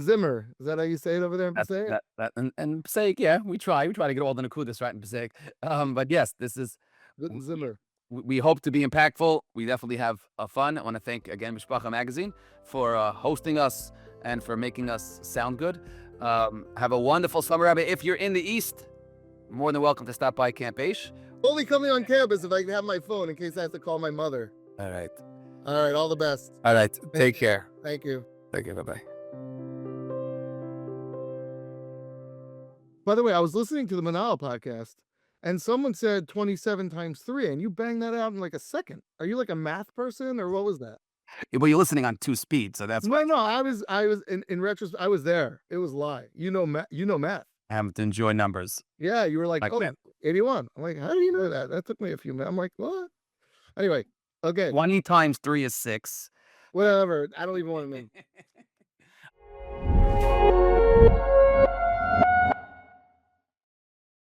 Speaker 1: Zimmer. Is that how you say it over there in Passaic?
Speaker 2: And Passaic, yeah, we try to get all the Nakudas right in Passaic. But yes, this is
Speaker 1: Good Zimmer.
Speaker 2: We hope to be impactful. We definitely have fun. I want to thank again Mishpacha Magazine for hosting us and for making us sound good. Have a wonderful summer, Rabbi. If you're in the East, more than welcome to stop by Camp Aish.
Speaker 1: Only coming on campus if I can have my phone in case I have to call my mother.
Speaker 2: All right.
Speaker 1: All right, all the best.
Speaker 2: All right. Take care.
Speaker 1: Thank you.
Speaker 2: Thank you. Bye-bye.
Speaker 1: By the way, I was listening to the Menahel podcast, and someone said 27 times 3, and you banged that out in like a second. Are you like a math person, or what was that?
Speaker 2: Well, you're listening on 2 speeds, so that's
Speaker 1: No, I was in retrospect, I was there. It was live. You know math.
Speaker 2: I have to enjoy numbers.
Speaker 1: Yeah, you were like, oh,
Speaker 2: man.
Speaker 1: 81. I'm like, how do you know that? That took me a few minutes. I'm like, what? Anyway, okay.
Speaker 2: 20 times 3 is 6.
Speaker 1: Whatever. I don't even want to know.